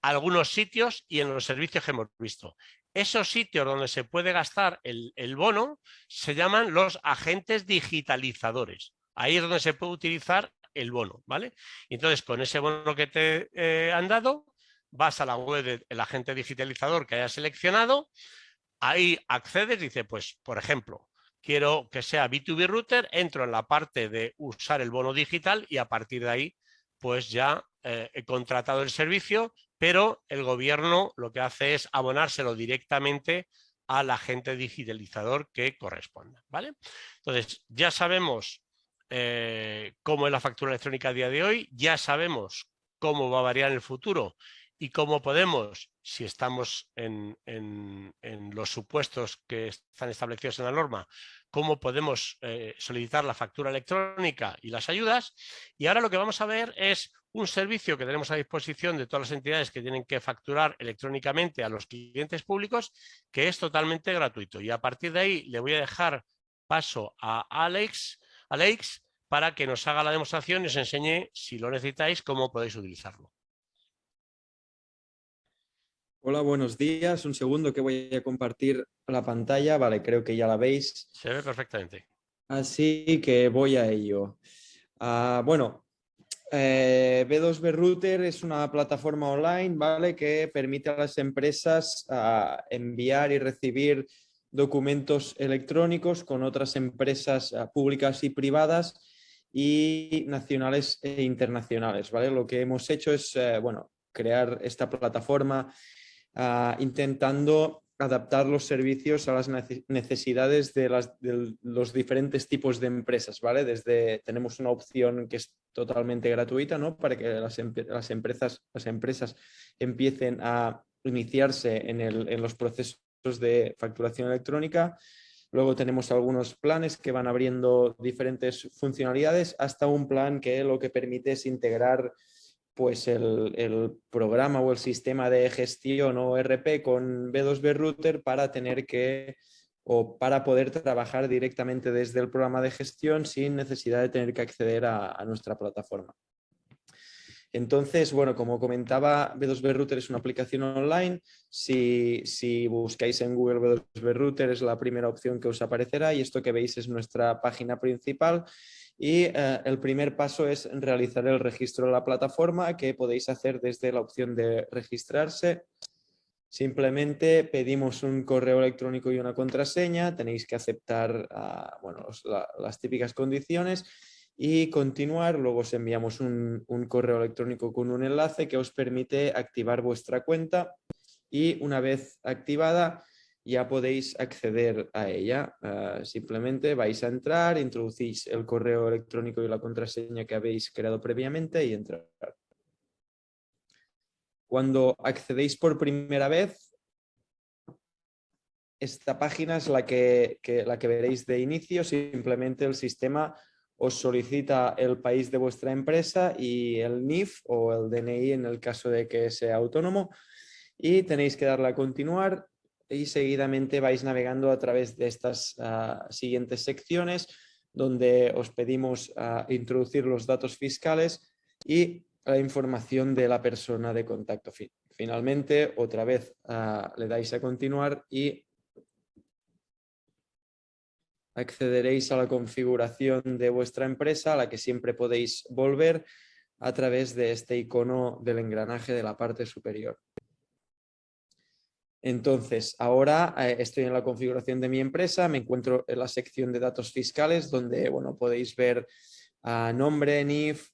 algunos sitios y en los servicios que hemos visto. Esos sitios donde se puede gastar el bono se llaman los agentes digitalizadores. Ahí es donde se puede utilizar el bono, ¿vale? Entonces, con ese bono que te han dado, vas a la web del agente digitalizador que hayas seleccionado, ahí accedes, dice, pues, por ejemplo, quiero que sea B2B Router, entro en la parte de usar el bono digital y a partir de ahí, pues ya he contratado el servicio, pero el gobierno lo que hace es abonárselo directamente al agente digitalizador que corresponda, ¿vale? Entonces, ya sabemos cómo es la factura electrónica a día de hoy, ya sabemos cómo va a variar en el futuro y cómo podemos, si estamos en los supuestos que están establecidos en la norma, cómo podemos solicitar la factura electrónica y las ayudas. Y ahora lo que vamos a ver es un servicio que tenemos a disposición de todas las entidades que tienen que facturar electrónicamente a los clientes públicos, que es totalmente gratuito. Y a partir de ahí le voy a dejar paso a Alex para que nos haga la demostración y os enseñe, si lo necesitáis, cómo podéis utilizarlo. Hola, buenos días. Un segundo que voy a compartir la pantalla. Vale, creo que ya la veis. Se ve perfectamente. Así que voy a ello. Bueno, B2B Router es una plataforma online, ¿vale? Que permite a las empresas enviar y recibir documentos electrónicos con otras empresas públicas y privadas y nacionales e internacionales, ¿vale? Lo que hemos hecho es, bueno, crear esta plataforma intentando adaptar los servicios a las necesidades de los diferentes tipos de empresas, ¿vale? Tenemos una opción que es totalmente gratuita, ¿no? Para que las empresas empiecen a iniciarse en los procesos de facturación electrónica. Luego tenemos algunos planes que van abriendo diferentes funcionalidades hasta un plan que lo que permite es integrar pues el programa o el sistema de gestión o ERP con B2B Router para para poder trabajar directamente desde el programa de gestión sin necesidad de tener que acceder a nuestra plataforma. Entonces, bueno, como comentaba, B2B Router es una aplicación online. Si buscáis en Google B2B Router es la primera opción que os aparecerá y esto que veis es nuestra página principal. Y el primer paso es realizar el registro de la plataforma, que podéis hacer desde la opción de registrarse. Simplemente pedimos un correo electrónico y una contraseña, tenéis que aceptar bueno, las típicas condiciones y continuar. Luego os enviamos un correo electrónico con un enlace que os permite activar vuestra cuenta y una vez activada ya podéis acceder a ella. Simplemente vais a entrar, introducís el correo electrónico y la contraseña que habéis creado previamente y entrar. Cuando accedéis por primera vez, esta página es la que veréis de inicio. Simplemente el sistema os solicita el país de vuestra empresa y el NIF o el DNI en el caso de que sea autónomo y tenéis que darle a continuar y seguidamente vais navegando a través de estas siguientes secciones donde os pedimos introducir los datos fiscales y la información de la persona de contacto. Finalmente, otra vez le dais a continuar y accederéis a la configuración de vuestra empresa, a la que siempre podéis volver a través de este icono del engranaje de la parte superior. Entonces, ahora estoy en la configuración de mi empresa, me encuentro en la sección de datos fiscales, donde podéis ver nombre, NIF,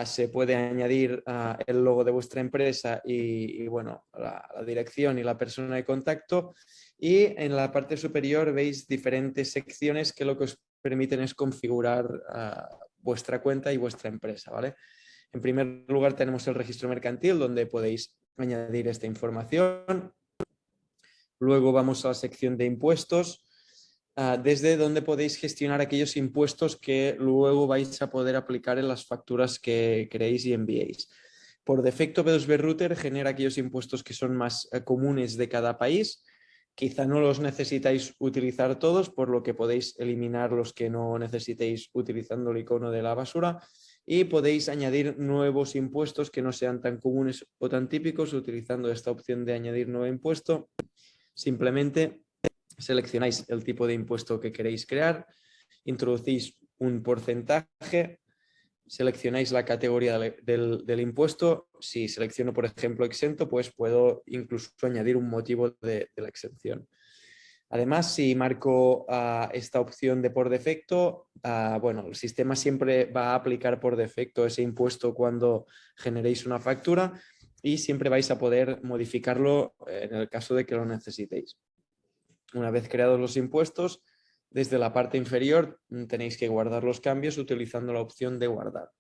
se puede añadir el logo de vuestra empresa y la dirección y la persona de contacto. Y en la parte superior veis diferentes secciones que lo que os permiten es configurar vuestra cuenta y vuestra empresa, ¿vale? En primer lugar tenemos el registro mercantil, donde podéis añadir esta información. Luego vamos a la sección de impuestos, desde donde podéis gestionar aquellos impuestos que luego vais a poder aplicar en las facturas que creéis y enviéis. Por defecto, B2B Router genera aquellos impuestos que son más comunes de cada país. Quizá no los necesitáis utilizar todos, por lo que podéis eliminar los que no necesitéis utilizando el icono de la basura. Y podéis añadir nuevos impuestos que no sean tan comunes o tan típicos utilizando esta opción de añadir nuevo impuesto. Simplemente seleccionáis el tipo de impuesto que queréis crear, introducís un porcentaje, seleccionáis la categoría del impuesto. Si selecciono, por ejemplo, exento, pues puedo incluso añadir un motivo de la exención. Además, si marco esta opción de por defecto, el sistema siempre va a aplicar por defecto ese impuesto cuando generéis una factura y siempre vais a poder modificarlo en el caso de que lo necesitéis. Una vez creados los impuestos, desde la parte inferior tenéis que guardar los cambios utilizando la opción de guardar.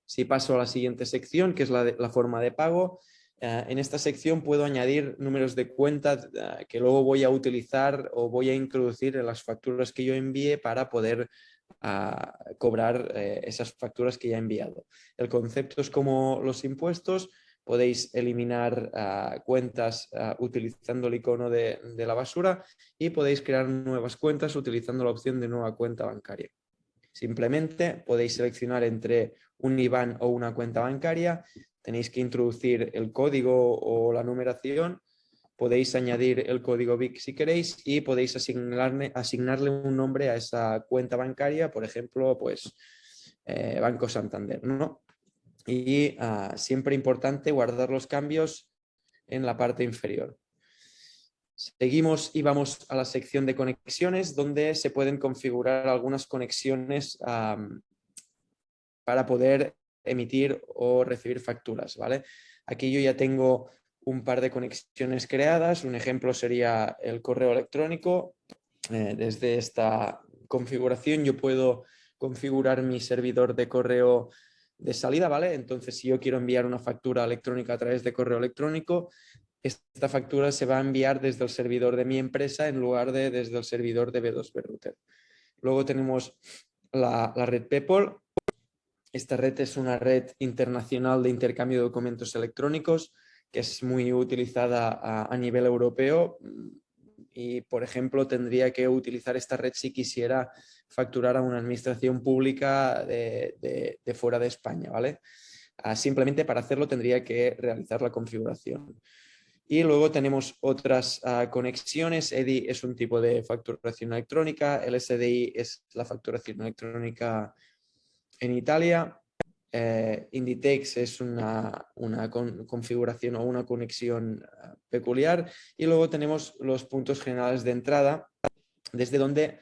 Si paso a la siguiente sección, que es la forma de pago, en esta sección puedo añadir números de cuenta que luego voy a utilizar o voy a introducir en las facturas que yo envíe para poder cobrar esas facturas que ya he enviado. El concepto es como los impuestos. Podéis eliminar cuentas utilizando el icono de la basura y podéis crear nuevas cuentas utilizando la opción de nueva cuenta bancaria. Simplemente podéis seleccionar entre un IBAN o una cuenta bancaria, tenéis que introducir el código o la numeración, podéis añadir el código BIC si queréis y podéis asignarle un nombre a esa cuenta bancaria, por ejemplo, Banco Santander, ¿no? Y siempre importante guardar los cambios en la parte inferior. Seguimos y vamos a la sección de conexiones, donde se pueden configurar algunas conexiones para poder emitir o recibir facturas, ¿vale? Aquí yo ya tengo un par de conexiones creadas. Un ejemplo sería el correo electrónico. Desde esta configuración yo puedo configurar mi servidor de correo de salida, ¿vale? Entonces, si yo quiero enviar una factura electrónica a través de correo electrónico, esta factura se va a enviar desde el servidor de mi empresa en lugar de desde el servidor de B2B Router. Luego tenemos la red PayPal. Esta red es una red internacional de intercambio de documentos electrónicos que es muy utilizada a nivel europeo y, por ejemplo, tendría que utilizar esta red si quisiera facturar a una administración pública de fuera de España, ¿vale? Simplemente para hacerlo tendría que realizar la configuración. Y luego tenemos otras conexiones. EDI es un tipo de facturación electrónica, el SDI es la facturación electrónica en Italia, Inditex es una configuración o una conexión peculiar, y luego tenemos los puntos generales de entrada, desde donde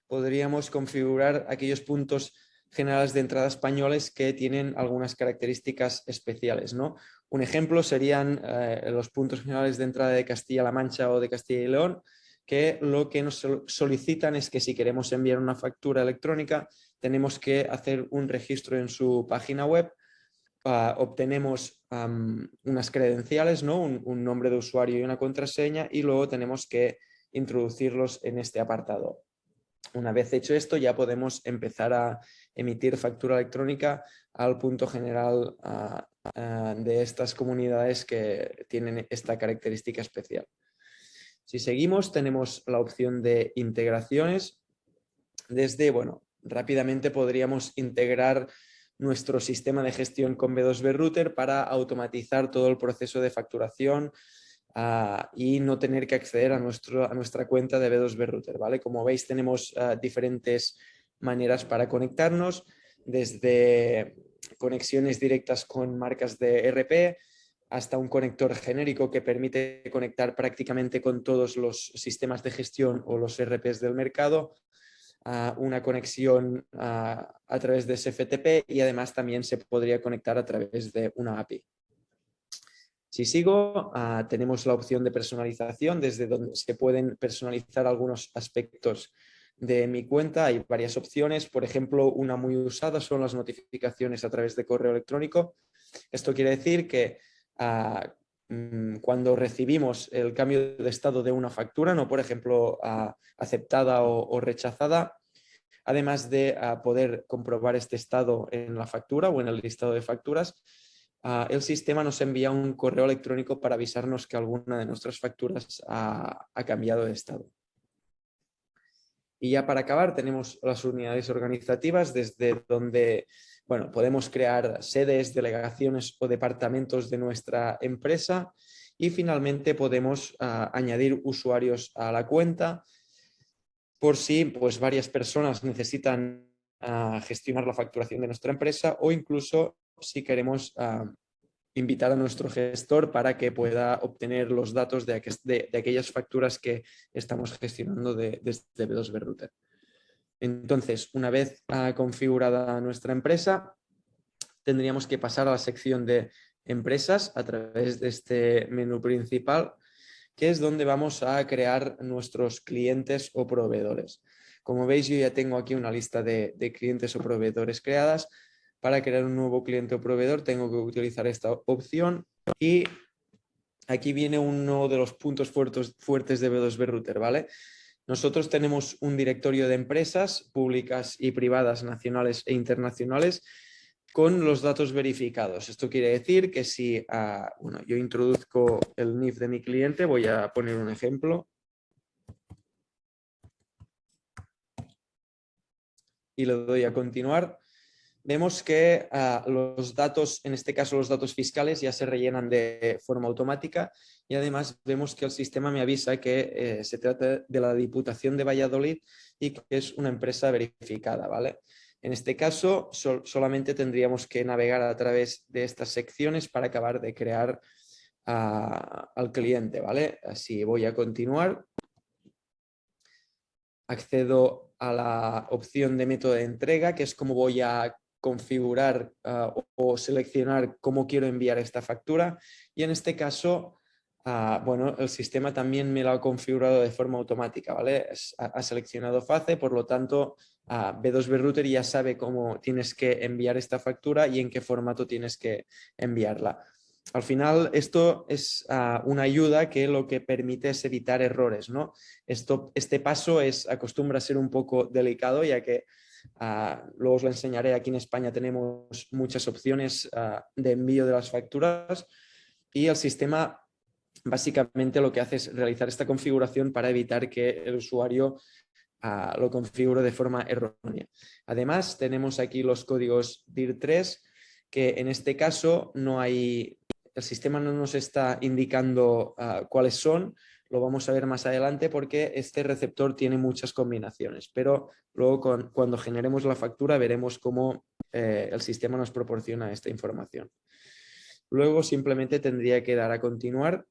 podríamos configurar aquellos puntos generales de entrada españoles que tienen algunas características especiales, ¿no? Un ejemplo serían los puntos generales de entrada de Castilla-La Mancha o de Castilla y León, que lo que nos solicitan es que si queremos enviar una factura electrónica tenemos que hacer un registro en su página web, obtenemos unas credenciales, ¿no? Un nombre de usuario y una contraseña, y luego tenemos que introducirlos en este apartado. Una vez hecho esto, ya podemos empezar a emitir factura electrónica al punto general de estas comunidades que tienen esta característica especial. Si seguimos, tenemos la opción de integraciones. Rápidamente podríamos integrar nuestro sistema de gestión con B2B Router para automatizar todo el proceso de facturación, y no tener que acceder a nuestra cuenta de B2B Router, ¿vale? Como veis, tenemos diferentes maneras para conectarnos, desde conexiones directas con marcas de ERP hasta un conector genérico que permite conectar prácticamente con todos los sistemas de gestión o los ERPs del mercado, una conexión a través de SFTP y además también se podría conectar a través de una API. Si sigo, tenemos la opción de personalización, desde donde se pueden personalizar algunos aspectos de mi cuenta. Hay varias opciones, por ejemplo, una muy usada son las notificaciones a través de correo electrónico. Esto quiere decir que cuando recibimos el cambio de estado de una factura, no por ejemplo aceptada o rechazada, además de poder comprobar este estado en la factura o en el listado de facturas, el sistema nos envía un correo electrónico para avisarnos que alguna de nuestras facturas ha cambiado de estado. Y ya para acabar tenemos las unidades organizativas, desde donde podemos crear sedes, delegaciones o departamentos de nuestra empresa, y finalmente podemos añadir usuarios a la cuenta por si varias personas necesitan gestionar la facturación de nuestra empresa, o incluso si queremos invitar a nuestro gestor para que pueda obtener los datos de aquellas facturas que estamos gestionando desde B2B Router. Entonces, una vez configurada nuestra empresa, tendríamos que pasar a la sección de empresas a través de este menú principal, que es donde vamos a crear nuestros clientes o proveedores. Como veis, yo ya tengo aquí una lista de clientes o proveedores creadas. Para crear un nuevo cliente o proveedor tengo que utilizar esta opción, y aquí viene uno de los puntos fuertes de B2B Router, ¿vale? Nosotros tenemos un directorio de empresas públicas y privadas, nacionales e internacionales, con los datos verificados. Esto quiere decir que si yo introduzco el NIF de mi cliente, voy a poner un ejemplo, y le doy a continuar, vemos que los datos, en este caso los datos fiscales, ya se rellenan de forma automática, y además vemos que el sistema me avisa que se trata de la Diputación de Valladolid y que es una empresa verificada, ¿vale? En este caso, solamente tendríamos que navegar a través de estas secciones para acabar de crear al cliente, ¿vale? Así voy a continuar. Accedo a la opción de método de entrega, que es como voy a configurar o seleccionar cómo quiero enviar esta factura, y en este caso el sistema también me lo ha configurado de forma automática, ¿vale? Ha seleccionado FACE, por lo tanto B2B Router ya sabe cómo tienes que enviar esta factura y en qué formato tienes que enviarla. Al final, esto es una ayuda que lo que permite es evitar errores, ¿no? Este paso acostumbra a ser un poco delicado, ya que luego os lo enseñaré. Aquí en España tenemos muchas opciones de envío de las facturas, y el sistema básicamente lo que hace es realizar esta configuración para evitar que el usuario lo configure de forma errónea. Además, tenemos aquí los códigos DIR3, que en este caso el sistema no nos está indicando cuáles son. Lo vamos a ver más adelante, porque este receptor tiene muchas combinaciones, pero luego cuando generemos la factura veremos cómo el sistema nos proporciona esta información. Luego simplemente tendría que dar a continuar.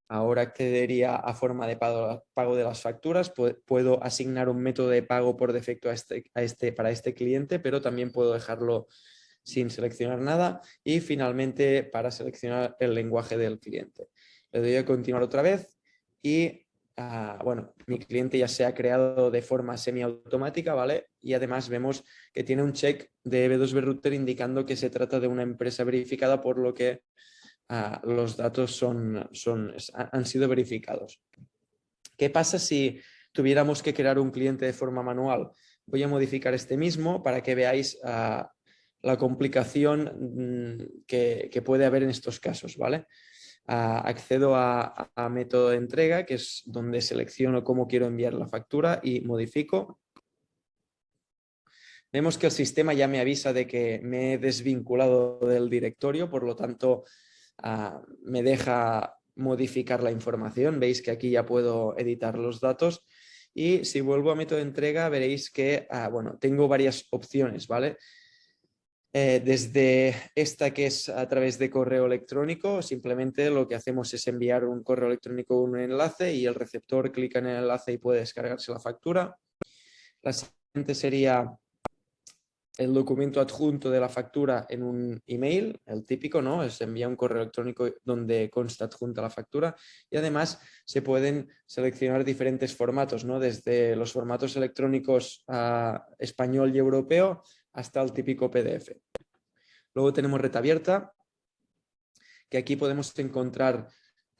Ahora accedería a forma de pago de las facturas. Puedo asignar un método de pago por defecto para este cliente, pero también puedo dejarlo sin seleccionar nada, y finalmente para seleccionar el lenguaje del cliente. Le doy a continuar otra vez y mi cliente ya se ha creado de forma semiautomática, ¿vale? Y además vemos que tiene un check de B2B Router indicando que se trata de una empresa verificada, por lo que los datos han sido verificados. ¿Qué pasa si tuviéramos que crear un cliente de forma manual? Voy a modificar este mismo para que veáis la complicación que puede haber en estos casos, ¿vale? Accedo a método de entrega, que es donde selecciono cómo quiero enviar la factura, y modifico. Vemos que el sistema ya me avisa de que me he desvinculado del directorio, por lo tanto me deja modificar la información. Veis que aquí ya puedo editar los datos. Y si vuelvo a método de entrega, veréis que bueno, tengo varias opciones, ¿vale? Desde esta, que es a través de correo electrónico, simplemente lo que hacemos es enviar un correo electrónico con un enlace y el receptor clica en el enlace y puede descargarse la factura. La siguiente sería el documento adjunto de la factura en un email, el típico, ¿no? Se envía un correo electrónico donde consta adjunta la factura, y además se pueden seleccionar diferentes formatos, ¿no? Desde los formatos electrónicos español y europeo hasta el típico PDF. Luego tenemos red abierta, que aquí podemos encontrar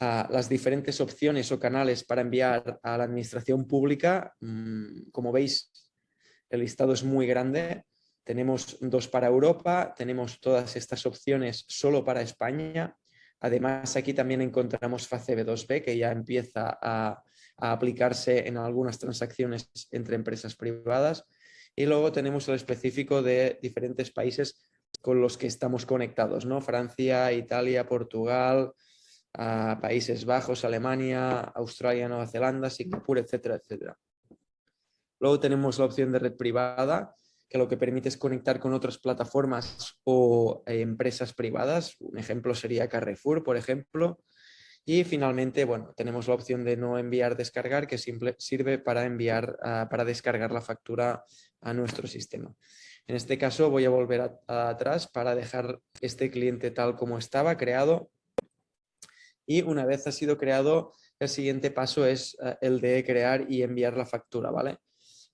las diferentes opciones o canales para enviar a la administración pública. Como veis, el listado es muy grande. Tenemos 2 para Europa, tenemos todas estas opciones solo para España. Además, aquí también encontramos FACEB2B, que ya empieza a aplicarse en algunas transacciones entre empresas privadas. Y luego tenemos el específico de diferentes países con los que estamos conectados, ¿no? Francia, Italia, Portugal, Países Bajos, Alemania, Australia, Nueva Zelanda, Singapur, etcétera, etcétera. Luego tenemos la opción de red privada, que lo que permite es conectar con otras plataformas o empresas privadas. Un ejemplo sería Carrefour, por ejemplo. Y finalmente, bueno, tenemos la opción de no enviar, descargar, que sirve para enviar, para descargar la factura a nuestro sistema. En este caso voy a volver atrás para dejar este cliente tal como estaba creado. Y una vez ha sido creado, el siguiente paso es el de crear y enviar la factura, ¿vale?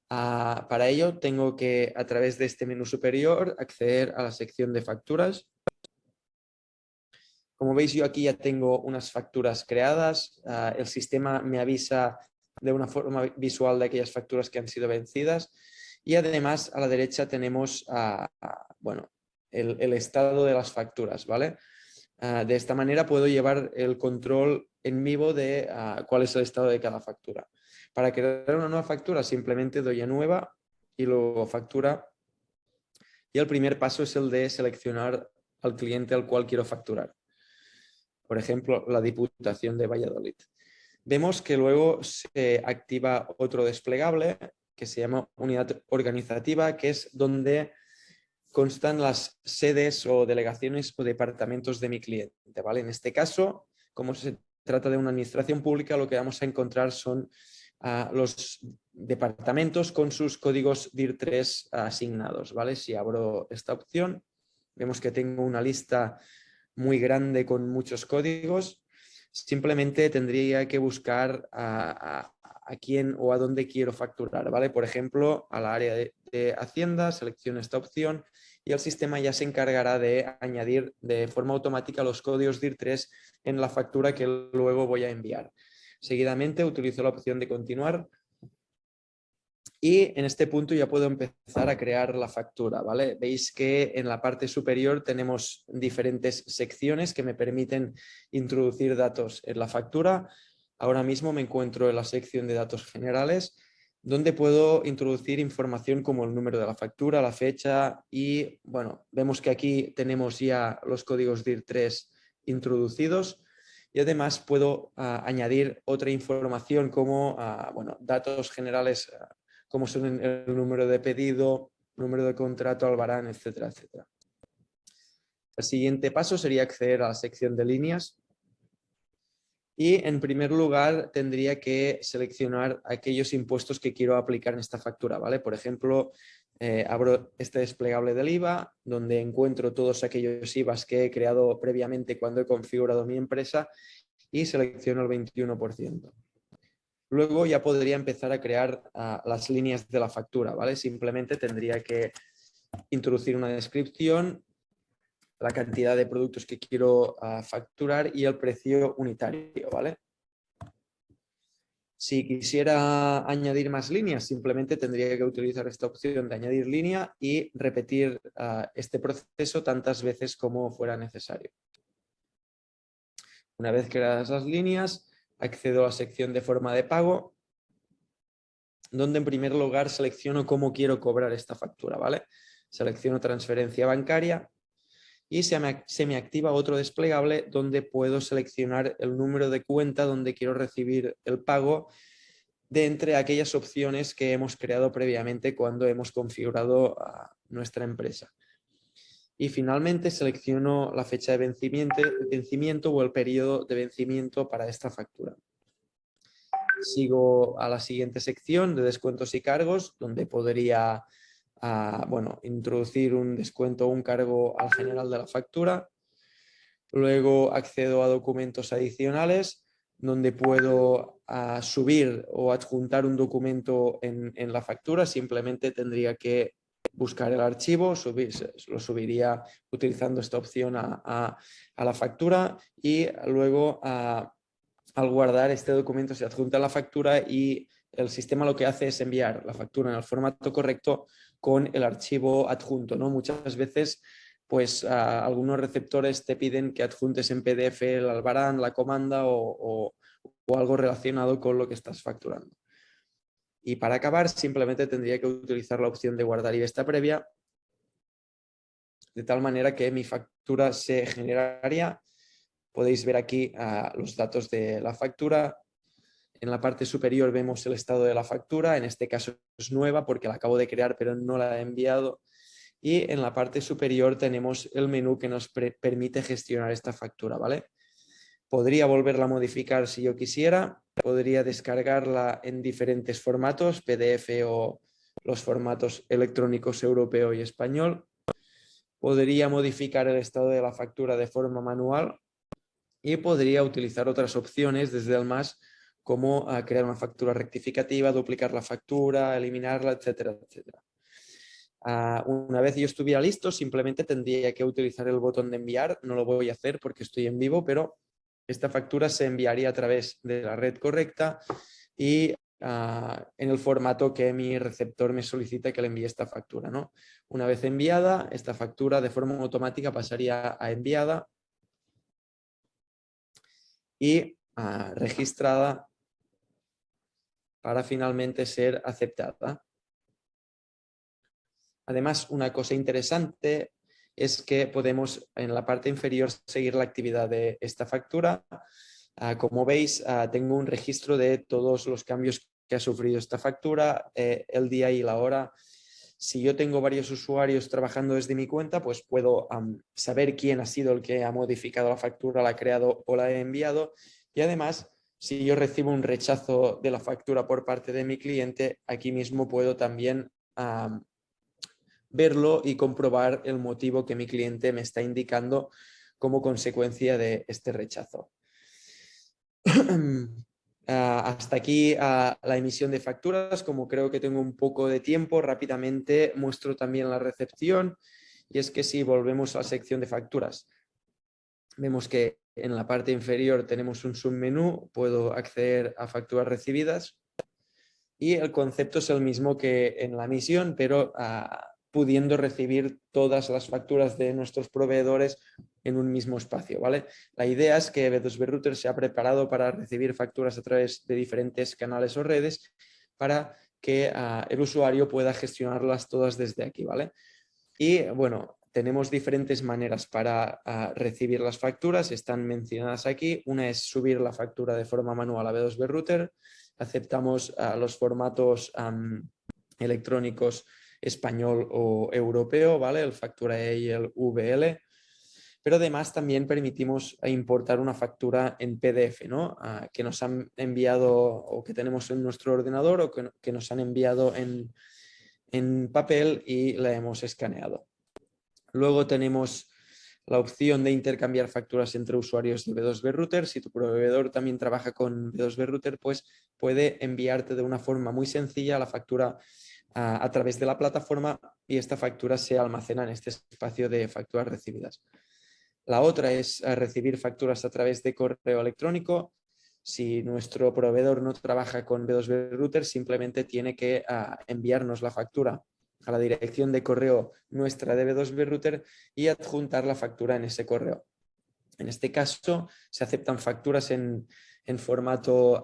Para ello tengo que, a través de este menú superior, acceder a la sección de facturas. Como veis, yo aquí ya tengo unas facturas creadas. El sistema me avisa de una forma visual de aquellas facturas que han sido vencidas. Y además, a la derecha tenemos bueno, el estado de las facturas, ¿vale? De esta manera puedo llevar el control en vivo de cuál es el estado de cada factura. Para crear una nueva factura simplemente doy a nueva y luego factura. Y el primer paso es el de seleccionar al cliente al cual quiero facturar. Por ejemplo, la Diputación de Valladolid. Vemos que luego se activa otro desplegable que se llama unidad organizativa, que es donde constan las sedes o delegaciones o departamentos de mi cliente, ¿vale? En este caso, como se trata de una administración pública, lo que vamos a encontrar son los departamentos con sus códigos DIR3 asignados, ¿vale? Si abro esta opción, vemos que tengo una lista muy grande con muchos códigos. Simplemente tendría que buscar a quién o a dónde quiero facturar, ¿vale? Por ejemplo, a la área de Hacienda, selecciono esta opción y el sistema ya se encargará de añadir de forma automática los códigos DIR3 en la factura que luego voy a enviar. Seguidamente utilizo la opción de continuar y en este punto ya puedo empezar a crear la factura, ¿vale? Veis que en la parte superior tenemos diferentes secciones que me permiten introducir datos en la factura. Ahora mismo me encuentro en la sección de datos generales, donde puedo introducir información como el número de la factura, la fecha y, bueno, vemos que aquí tenemos ya los códigos DIR3 introducidos. Y además puedo añadir otra información como bueno, datos generales como son el número de pedido, número de contrato, albarán, etcétera, etcétera. El siguiente paso sería acceder a la sección de líneas y en primer lugar tendría que seleccionar aquellos impuestos que quiero aplicar en esta factura, ¿vale? Por ejemplo, abro este desplegable del IVA donde encuentro todos aquellos IVAs que he creado previamente cuando he configurado mi empresa y selecciono el 21%. Luego ya podría empezar a crear las líneas de la factura, ¿vale? Simplemente tendría que introducir una descripción, la cantidad de productos que quiero facturar y el precio unitario, ¿vale? Si quisiera añadir más líneas, simplemente tendría que utilizar esta opción de añadir línea y repetir este proceso tantas veces como fuera necesario. Una vez creadas las líneas, accedo a la sección de forma de pago, donde en primer lugar selecciono cómo quiero cobrar esta factura, ¿vale? Selecciono transferencia bancaria y se me activa otro desplegable donde puedo seleccionar el número de cuenta donde quiero recibir el pago de entre aquellas opciones que hemos creado previamente cuando hemos configurado a nuestra empresa. Y finalmente selecciono la fecha de vencimiento o el periodo de vencimiento para esta factura. Sigo a la siguiente sección de descuentos y cargos, donde podría introducir un descuento o un cargo al general de la factura. Luego accedo a documentos adicionales, donde puedo subir o adjuntar un documento en la factura. Simplemente tendría que buscar el archivo, lo subiría utilizando esta opción a la factura, y luego al guardar este documento se adjunta a la factura y el sistema lo que hace es enviar la factura en el formato correcto con el archivo adjunto, ¿no? Muchas veces pues algunos receptores te piden que adjuntes en PDF el albarán, la comanda o algo relacionado con lo que estás facturando. Y para acabar simplemente tendría que utilizar la opción de guardar y vista previa, de tal manera que mi factura se generaría. Podéis ver aquí los datos de la factura. En la parte superior vemos el estado de la factura. En este caso es nueva porque la acabo de crear pero no la he enviado. Y en la parte superior tenemos el menú que nos permite gestionar esta factura, ¿vale? Podría volverla a modificar si yo quisiera. Podría descargarla en diferentes formatos, PDF o los formatos electrónicos europeo y español. Podría modificar el estado de la factura de forma manual. Y podría utilizar otras opciones desde el más, como crear una factura rectificativa, duplicar la factura, eliminarla, etcétera, etcétera. Una vez yo estuviera listo, simplemente tendría que utilizar el botón de enviar. No lo voy a hacer porque estoy en vivo, pero esta factura se enviaría a través de la red correcta y en el formato que mi receptor me solicita que le envíe esta factura, ¿no? Una vez enviada, esta factura de forma automática pasaría a enviada y registrada para finalmente ser aceptada. Además, una cosa interesante es que podemos en la parte inferior seguir la actividad de esta factura. Como veis, tengo un registro de todos los cambios que ha sufrido esta factura, el día y la hora. Si yo tengo varios usuarios trabajando desde mi cuenta, pues puedo saber quién ha sido el que ha modificado la factura, la ha creado o la he enviado. Y además, si yo recibo un rechazo de la factura por parte de mi cliente, aquí mismo puedo también verlo y comprobar el motivo que mi cliente me está indicando como consecuencia de este rechazo. Hasta aquí la emisión de facturas. Como creo que tengo un poco de tiempo, rápidamente muestro también la recepción. Y es que si volvemos a la sección de facturas, vemos que en la parte inferior tenemos un submenú, puedo acceder a facturas recibidas y el concepto es el mismo que en la emisión, pero pudiendo recibir todas las facturas de nuestros proveedores en un mismo espacio, ¿vale? La idea es que B2B Router se ha preparado para recibir facturas a través de diferentes canales o redes para que el usuario pueda gestionarlas todas desde aquí, ¿vale? Y bueno, tenemos diferentes maneras para recibir las facturas, están mencionadas aquí. Una es subir la factura de forma manual a B2B Router. Aceptamos los formatos electrónicos español o europeo, ¿vale? El Factura-E y el VL. Pero además también permitimos importar una factura en PDF, ¿no? Que nos han enviado o que tenemos en nuestro ordenador o que nos han enviado en papel y la hemos escaneado. Luego tenemos la opción de intercambiar facturas entre usuarios de B2B Router. Si tu proveedor también trabaja con B2B Router, pues puede enviarte de una forma muy sencilla la factura a través de la plataforma y esta factura se almacena en este espacio de facturas recibidas. La otra es recibir facturas a través de correo electrónico. Si nuestro proveedor no trabaja con B2B Router, simplemente tiene que enviarnos la factura a la dirección de correo nuestra de B2B Router y adjuntar la factura en ese correo. En este caso, se aceptan facturas en formato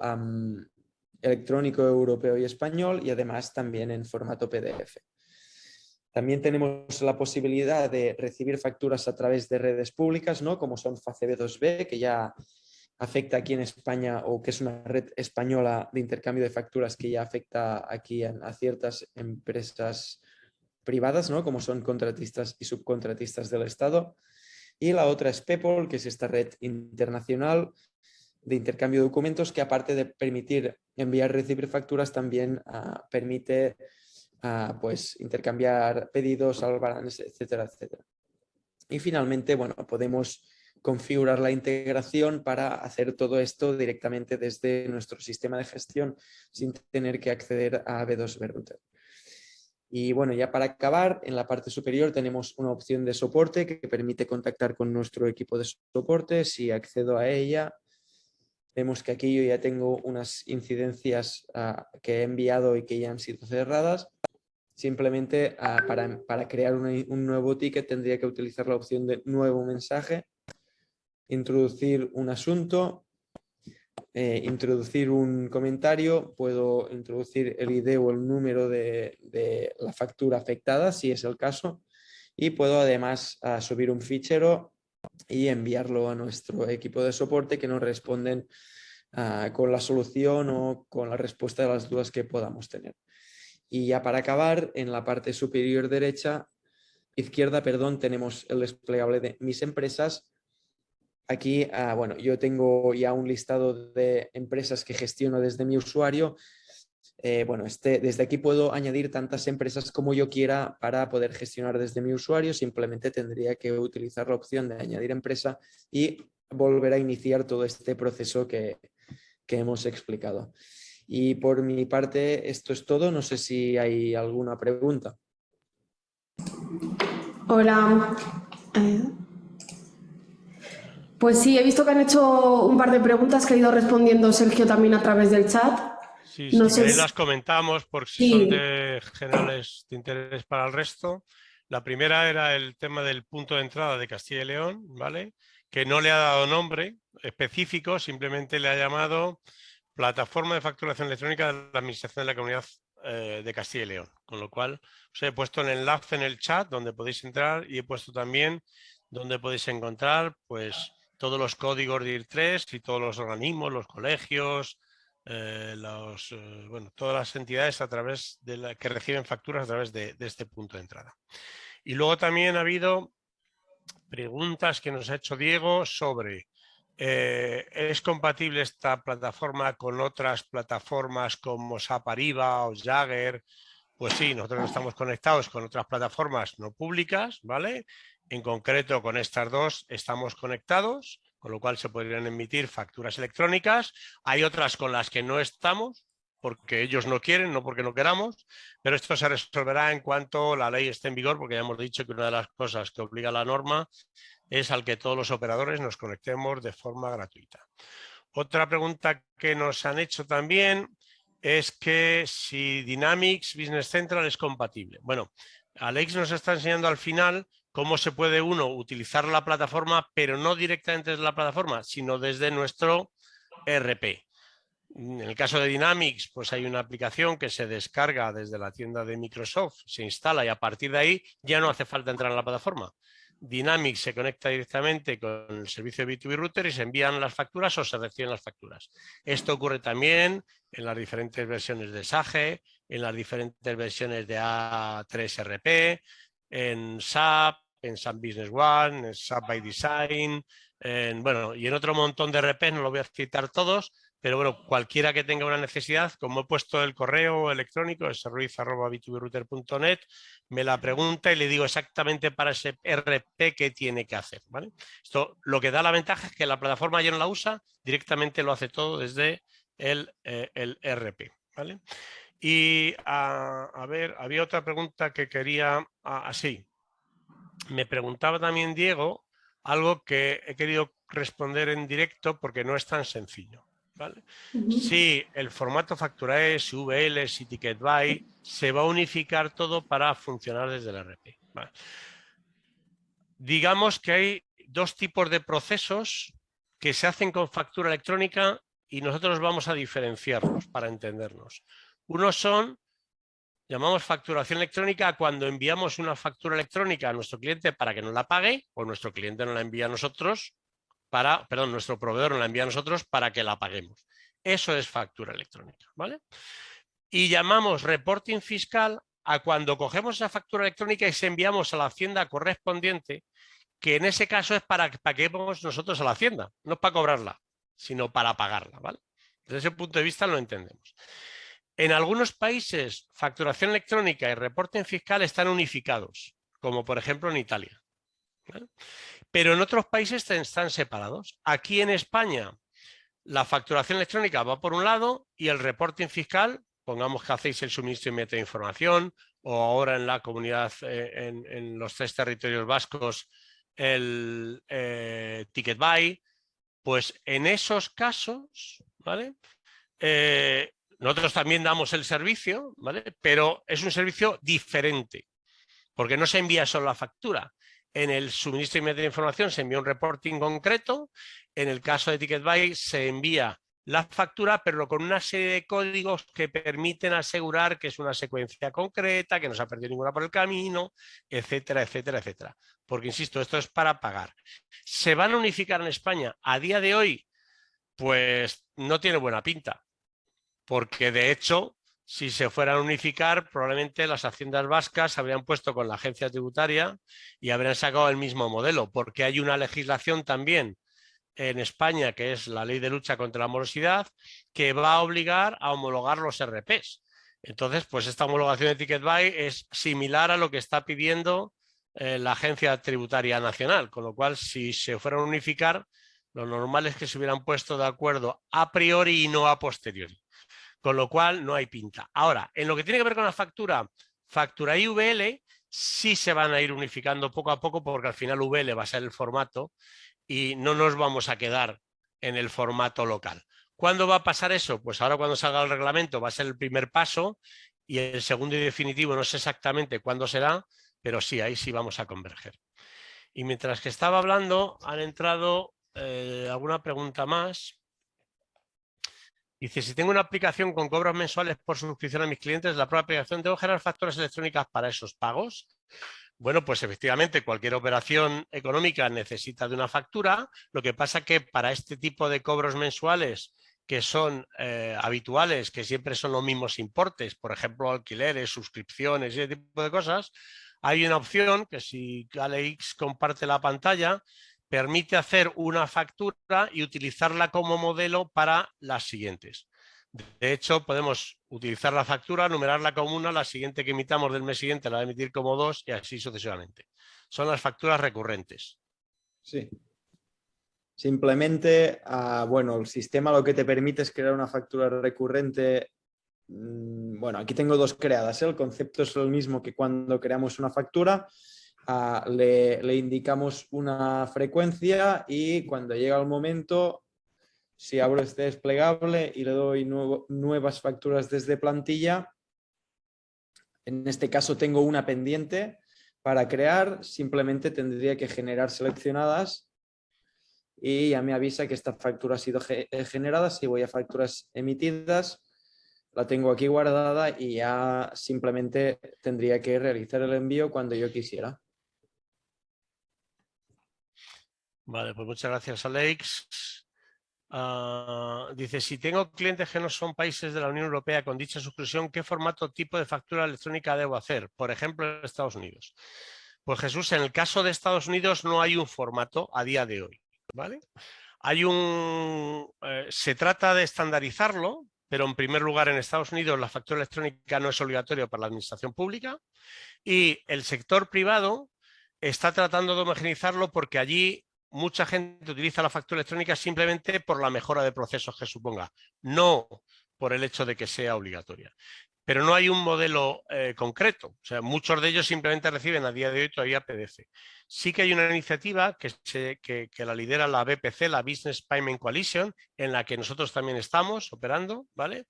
electrónico, europeo y español y además también en formato PDF. También tenemos la posibilidad de recibir facturas a través de redes públicas, ¿no? Como son FACB2B, que ya afecta aquí en España, o que es una red española de intercambio de facturas que ya afecta aquí a ciertas empresas privadas, ¿no? Como son contratistas y subcontratistas del Estado. Y la otra es PEPOL, que es esta red internacional de intercambio de documentos que, aparte de permitir enviar y recibir facturas, también permite pues intercambiar pedidos, albaranes, etcétera, etcétera. Y finalmente, bueno, podemos configurar la integración para hacer todo esto directamente desde nuestro sistema de gestión sin tener que acceder a B2B Router. Y bueno, ya para acabar, en la parte superior tenemos una opción de soporte que permite contactar con nuestro equipo de soporte. Si accedo a ella, vemos que aquí yo ya tengo unas incidencias que he enviado y que ya han sido cerradas. Simplemente para crear un nuevo ticket tendría que utilizar la opción de nuevo mensaje, introducir un asunto, introducir un comentario, puedo introducir el ID o el número de la factura afectada, si es el caso, y puedo además subir un fichero y enviarlo a nuestro equipo de soporte, que nos responden con la solución o con la respuesta de las dudas que podamos tener. Y ya para acabar, en la parte superior izquierda, tenemos el desplegable de mis empresas. Aquí, bueno, yo tengo ya un listado de empresas que gestiono desde mi usuario. Bueno, desde aquí puedo añadir tantas empresas como yo quiera para poder gestionar desde mi usuario. Simplemente tendría que utilizar la opción de añadir empresa y volver a iniciar todo este proceso que hemos explicado. Y por mi parte, esto es todo. No sé si hay alguna pregunta. Hola. Pues sí, he visto que han hecho un par de preguntas que ha ido respondiendo Sergio también a través del chat. Sí, No si sé queréis si- las comentamos por si Sí. son de generales de interés para el resto. La primera era el tema del punto de entrada de Castilla y León, ¿vale? Que no le ha dado nombre específico, simplemente le ha llamado Plataforma de Facturación Electrónica de la Administración de la Comunidad de Castilla y León. Con lo cual, os he puesto el enlace en el chat donde podéis entrar y he puesto también donde podéis encontrar pues todos los códigos de IR3 y todos los organismos, los colegios, bueno, todas las entidades a través de que reciben facturas a través de este punto de entrada. Y luego también ha habido preguntas que nos ha hecho Diego sobre ¿es compatible esta plataforma con otras plataformas como SAP Ariba o Jagger? Pues sí, nosotros estamos conectados con otras plataformas no públicas, ¿vale? En concreto, con estas dos estamos conectados, con lo cual se podrían emitir facturas electrónicas. Hay otras con las que no estamos, porque ellos no quieren, no porque no queramos, pero esto se resolverá en cuanto la ley esté en vigor, porque ya hemos dicho que una de las cosas que obliga la norma es al que todos los operadores nos conectemos de forma gratuita. Otra pregunta que nos han hecho también es que si Dynamics Business Central es compatible. Bueno, Alex nos está enseñando al final cómo se puede uno utilizar la plataforma, pero no directamente desde la plataforma, sino desde nuestro ERP. En el caso de Dynamics, pues hay una aplicación que se descarga desde la tienda de Microsoft, se instala y a partir de ahí ya no hace falta entrar en la plataforma. Dynamics se conecta directamente con el servicio de B2B Router y se envían las facturas o se reciben las facturas. Esto ocurre también en las diferentes versiones de SAGE, en las diferentes versiones de A3RP, en SAP, en SAP Business One, en SAP by Design, bueno, y en otro montón de RP, no lo voy a citar todos, pero bueno, cualquiera que tenga una necesidad, como he puesto el correo electrónico, es ruiz@b2brouter.net, me la pregunta y le digo exactamente para ese RP qué tiene que hacer, ¿vale? Esto lo que da la ventaja es que la plataforma ya no la usa, directamente lo hace todo desde el RP, ¿vale? Y a ver, había otra pregunta que quería, así. Me preguntaba también Diego algo que he querido responder en directo porque no es tan sencillo. ¿Vale? Si el formato FacturaES, VLs y TicketBuy se va a unificar todo para funcionar desde el RP. ¿Vale? Digamos que hay dos tipos de procesos que se hacen con factura electrónica y nosotros vamos a diferenciarlos para entendernos. Unos son Llamamos facturación electrónica cuando enviamos una factura electrónica a nuestro cliente para que nos la pague, o nuestro cliente nos la envía a nosotros nuestro proveedor nos la envía a nosotros para que la paguemos. Eso es factura electrónica, ¿vale? Y llamamos reporting fiscal a cuando cogemos esa factura electrónica y se enviamos a la hacienda correspondiente, que en ese caso es para que paguemos nosotros a la hacienda, no es para cobrarla, sino para pagarla, ¿vale? Desde ese punto de vista lo entendemos. En algunos países, facturación electrónica y reporting fiscal están unificados, como por ejemplo en Italia, ¿vale? Pero en otros países están separados. Aquí en España, la facturación electrónica va por un lado y el reporting fiscal, pongamos que hacéis el suministro inmediato de información, o ahora en la comunidad, en los 3 territorios vascos, el ticket buy, pues en esos casos, ¿vale? Nosotros también damos el servicio, ¿vale? Pero es un servicio diferente, porque no se envía solo la factura. En el suministro inmediato de información se envía un reporting concreto. En el caso de Ticket Buy se envía la factura, pero con una serie de códigos que permiten asegurar que es una secuencia concreta, que no se ha perdido ninguna por el camino, etcétera, etcétera, etcétera. Porque, insisto, esto es para pagar. ¿Se van a unificar en España? A día de hoy, pues no tiene buena pinta, porque de hecho, si se fueran a unificar, probablemente las haciendas vascas se habrían puesto con la agencia tributaria y habrían sacado el mismo modelo, porque hay una legislación también en España, que es la Ley de Lucha contra la Morosidad, que va a obligar a homologar los RPs. Entonces, pues esta homologación de Ticket Buy es similar a lo que está pidiendo la Agencia Tributaria Nacional, con lo cual, si se fueran a unificar, lo normal es que se hubieran puesto de acuerdo a priori y no a posteriori. Con lo cual no hay pinta. Ahora, en lo que tiene que ver con la factura y VL, sí se van a ir unificando poco a poco, porque al final VL va a ser el formato y no nos vamos a quedar en el formato local. ¿Cuándo va a pasar eso? Pues ahora, cuando salga el reglamento, va a ser el primer paso, y el segundo y definitivo no sé exactamente cuándo será, pero sí, ahí sí vamos a converger. Y mientras que estaba hablando, han entrado alguna pregunta más. Dice, si tengo una aplicación con cobros mensuales por suscripción a mis clientes, la propia aplicación, ¿debo generar facturas electrónicas para esos pagos? Bueno, pues efectivamente cualquier operación económica necesita de una factura. Lo que pasa que para este tipo de cobros mensuales que son habituales, que siempre son los mismos importes, por ejemplo, alquileres, suscripciones y ese tipo de cosas, hay una opción que, si Alex comparte la pantalla, permite hacer una factura y utilizarla como modelo para las siguientes. De hecho, podemos utilizar la factura, numerarla como una, la siguiente que emitamos del mes siguiente la va a emitir como 2 y así sucesivamente. Son las facturas recurrentes. Sí. Simplemente, bueno, el sistema lo que te permite es crear una factura recurrente. Bueno, aquí tengo 2 creadas, ¿eh? El concepto es el mismo que cuando creamos una factura. Le indicamos una frecuencia y cuando llega el momento, si abro este desplegable y le doy nuevas facturas desde plantilla, en este caso tengo una pendiente para crear, simplemente tendría que generar seleccionadas y ya me avisa que esta factura ha sido generada. Si voy a facturas emitidas, la tengo aquí guardada y ya simplemente tendría que realizar el envío cuando yo quisiera. Vale, pues muchas gracias, Alex. Dice, si tengo clientes que no son países de la Unión Europea con dicha suscripción, ¿qué formato tipo de factura electrónica debo hacer? Por ejemplo, en Estados Unidos. Pues Jesús, en el caso de Estados Unidos no hay un formato a día de hoy, ¿vale? Se trata de estandarizarlo, pero en primer lugar en Estados Unidos la factura electrónica no es obligatoria para la administración pública, y el sector privado está tratando de homogeneizarlo porque allí mucha gente utiliza la factura electrónica simplemente por la mejora de procesos que suponga, no por el hecho de que sea obligatoria. Pero no hay un modelo concreto. O sea, muchos de ellos simplemente reciben a día de hoy todavía PDF. Sí que hay una iniciativa que la lidera la BPC, la Business Payment Coalition, en la que nosotros también estamos operando, ¿vale?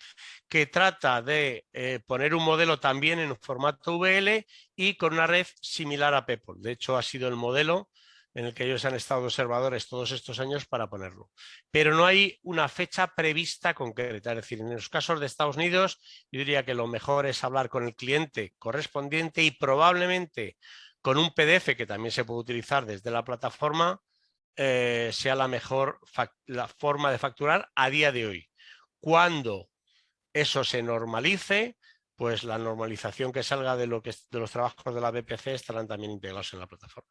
Que trata de poner un modelo también en formato VL y con una red similar a PayPal. De hecho, ha sido el modelo en el que ellos han estado observadores todos estos años para ponerlo. Pero no hay una fecha prevista concreta. Es decir, en los casos de Estados Unidos, yo diría que lo mejor es hablar con el cliente correspondiente y probablemente con un PDF que también se puede utilizar desde la plataforma, sea la mejor la forma de facturar a día de hoy. Cuando eso se normalice, pues la normalización que salga de los trabajos de la BPC estarán también integrados en la plataforma.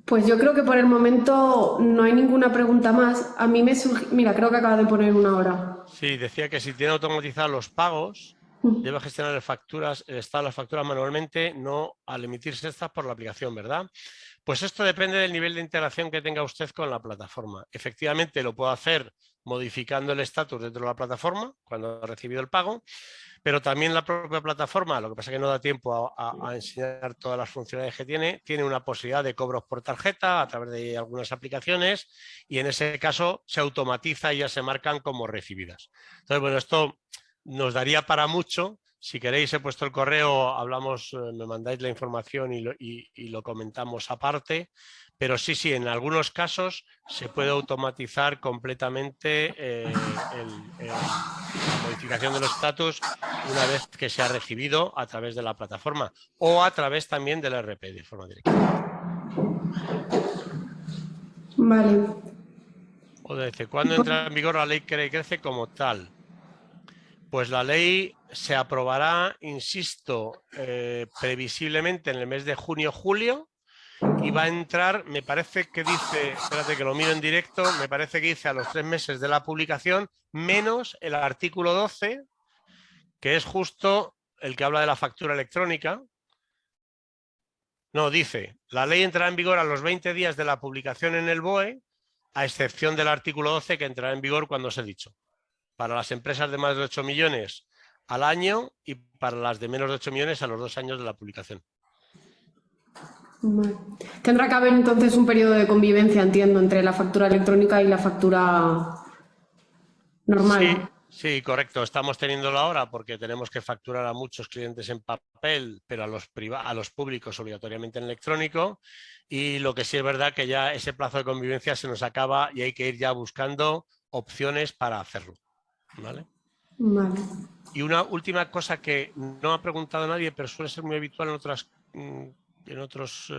Pues yo creo que por el momento no hay ninguna pregunta más. A mí me surge... Mira, creo que acaba de poner una hora. Sí, decía que si tiene automatizados los pagos, debe gestionar el estado de las facturas manualmente, no al emitirse estas por la aplicación, ¿verdad? Pues esto depende del nivel de integración que tenga usted con la plataforma. Efectivamente, lo puedo hacer modificando el estatus dentro de la plataforma cuando ha recibido el pago, pero también la propia plataforma, lo que pasa es que no da tiempo a enseñar todas las funcionalidades que tiene una posibilidad de cobros por tarjeta a través de algunas aplicaciones y en ese caso se automatiza y ya se marcan como recibidas. Entonces, bueno, esto nos daría para mucho. Si queréis, he puesto el correo, hablamos, me mandáis la información y lo comentamos aparte. Pero sí, en algunos casos se puede automatizar completamente la modificación de los estatus una vez que se ha recibido a través de la plataforma o a través también del ERP de forma directa. Vale. O dice, ¿cuándo entra en vigor la ley que crece como tal? Pues la ley se aprobará, insisto, previsiblemente en el mes de junio-julio y va a entrar, me parece que dice, espérate que lo miro en directo, me parece que dice a los 3 meses de la publicación, menos el artículo 12, que es justo el que habla de la factura electrónica. No, dice, la ley entrará en vigor a los 20 días de la publicación en el BOE, a excepción del artículo 12 que entrará en vigor cuando os he dicho. Para las empresas de más de 8 millones al año y para las de menos de 8 millones a los 2 años de la publicación. Vale. Tendrá que haber entonces un periodo de convivencia, entiendo, entre la factura electrónica y la factura normal. Sí, correcto. Estamos teniéndolo ahora porque tenemos que facturar a muchos clientes en papel, pero a los públicos obligatoriamente en electrónico. Y lo que sí es verdad que ya ese plazo de convivencia se nos acaba y hay que ir ya buscando opciones para hacerlo. ¿Vale? Vale. Y una última cosa que no ha preguntado nadie, pero suele ser muy habitual en otros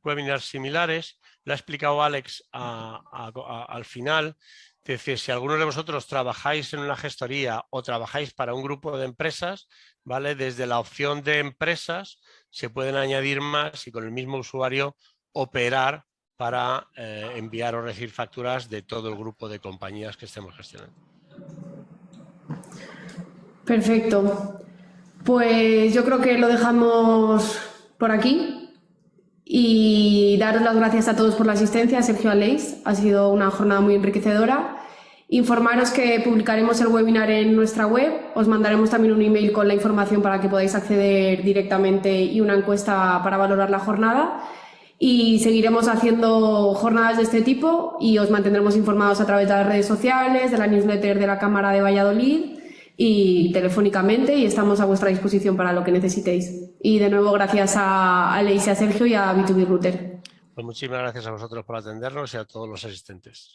webinars similares, lo ha explicado Alex al final. Es decir, si alguno de vosotros trabajáis en una gestoría o trabajáis para un grupo de empresas, ¿vale? Desde la opción de empresas se pueden añadir más y con el mismo usuario operar para enviar o recibir facturas de todo el grupo de compañías que estemos gestionando. Perfecto. Pues yo creo que lo dejamos por aquí y daros las gracias a todos por la asistencia. Sergio, Aleix, ha sido una jornada muy enriquecedora. Informaros que publicaremos el webinar en nuestra web, os mandaremos también un email con la información para que podáis acceder directamente y una encuesta para valorar la jornada. Y seguiremos haciendo jornadas de este tipo y os mantendremos informados a través de las redes sociales, de la newsletter de la Cámara de Valladolid y telefónicamente, y estamos a vuestra disposición para lo que necesitéis. Y de nuevo gracias a Aleix, a Sergio y a B2B Router. Pues muchísimas gracias a vosotros por atendernos y a todos los asistentes.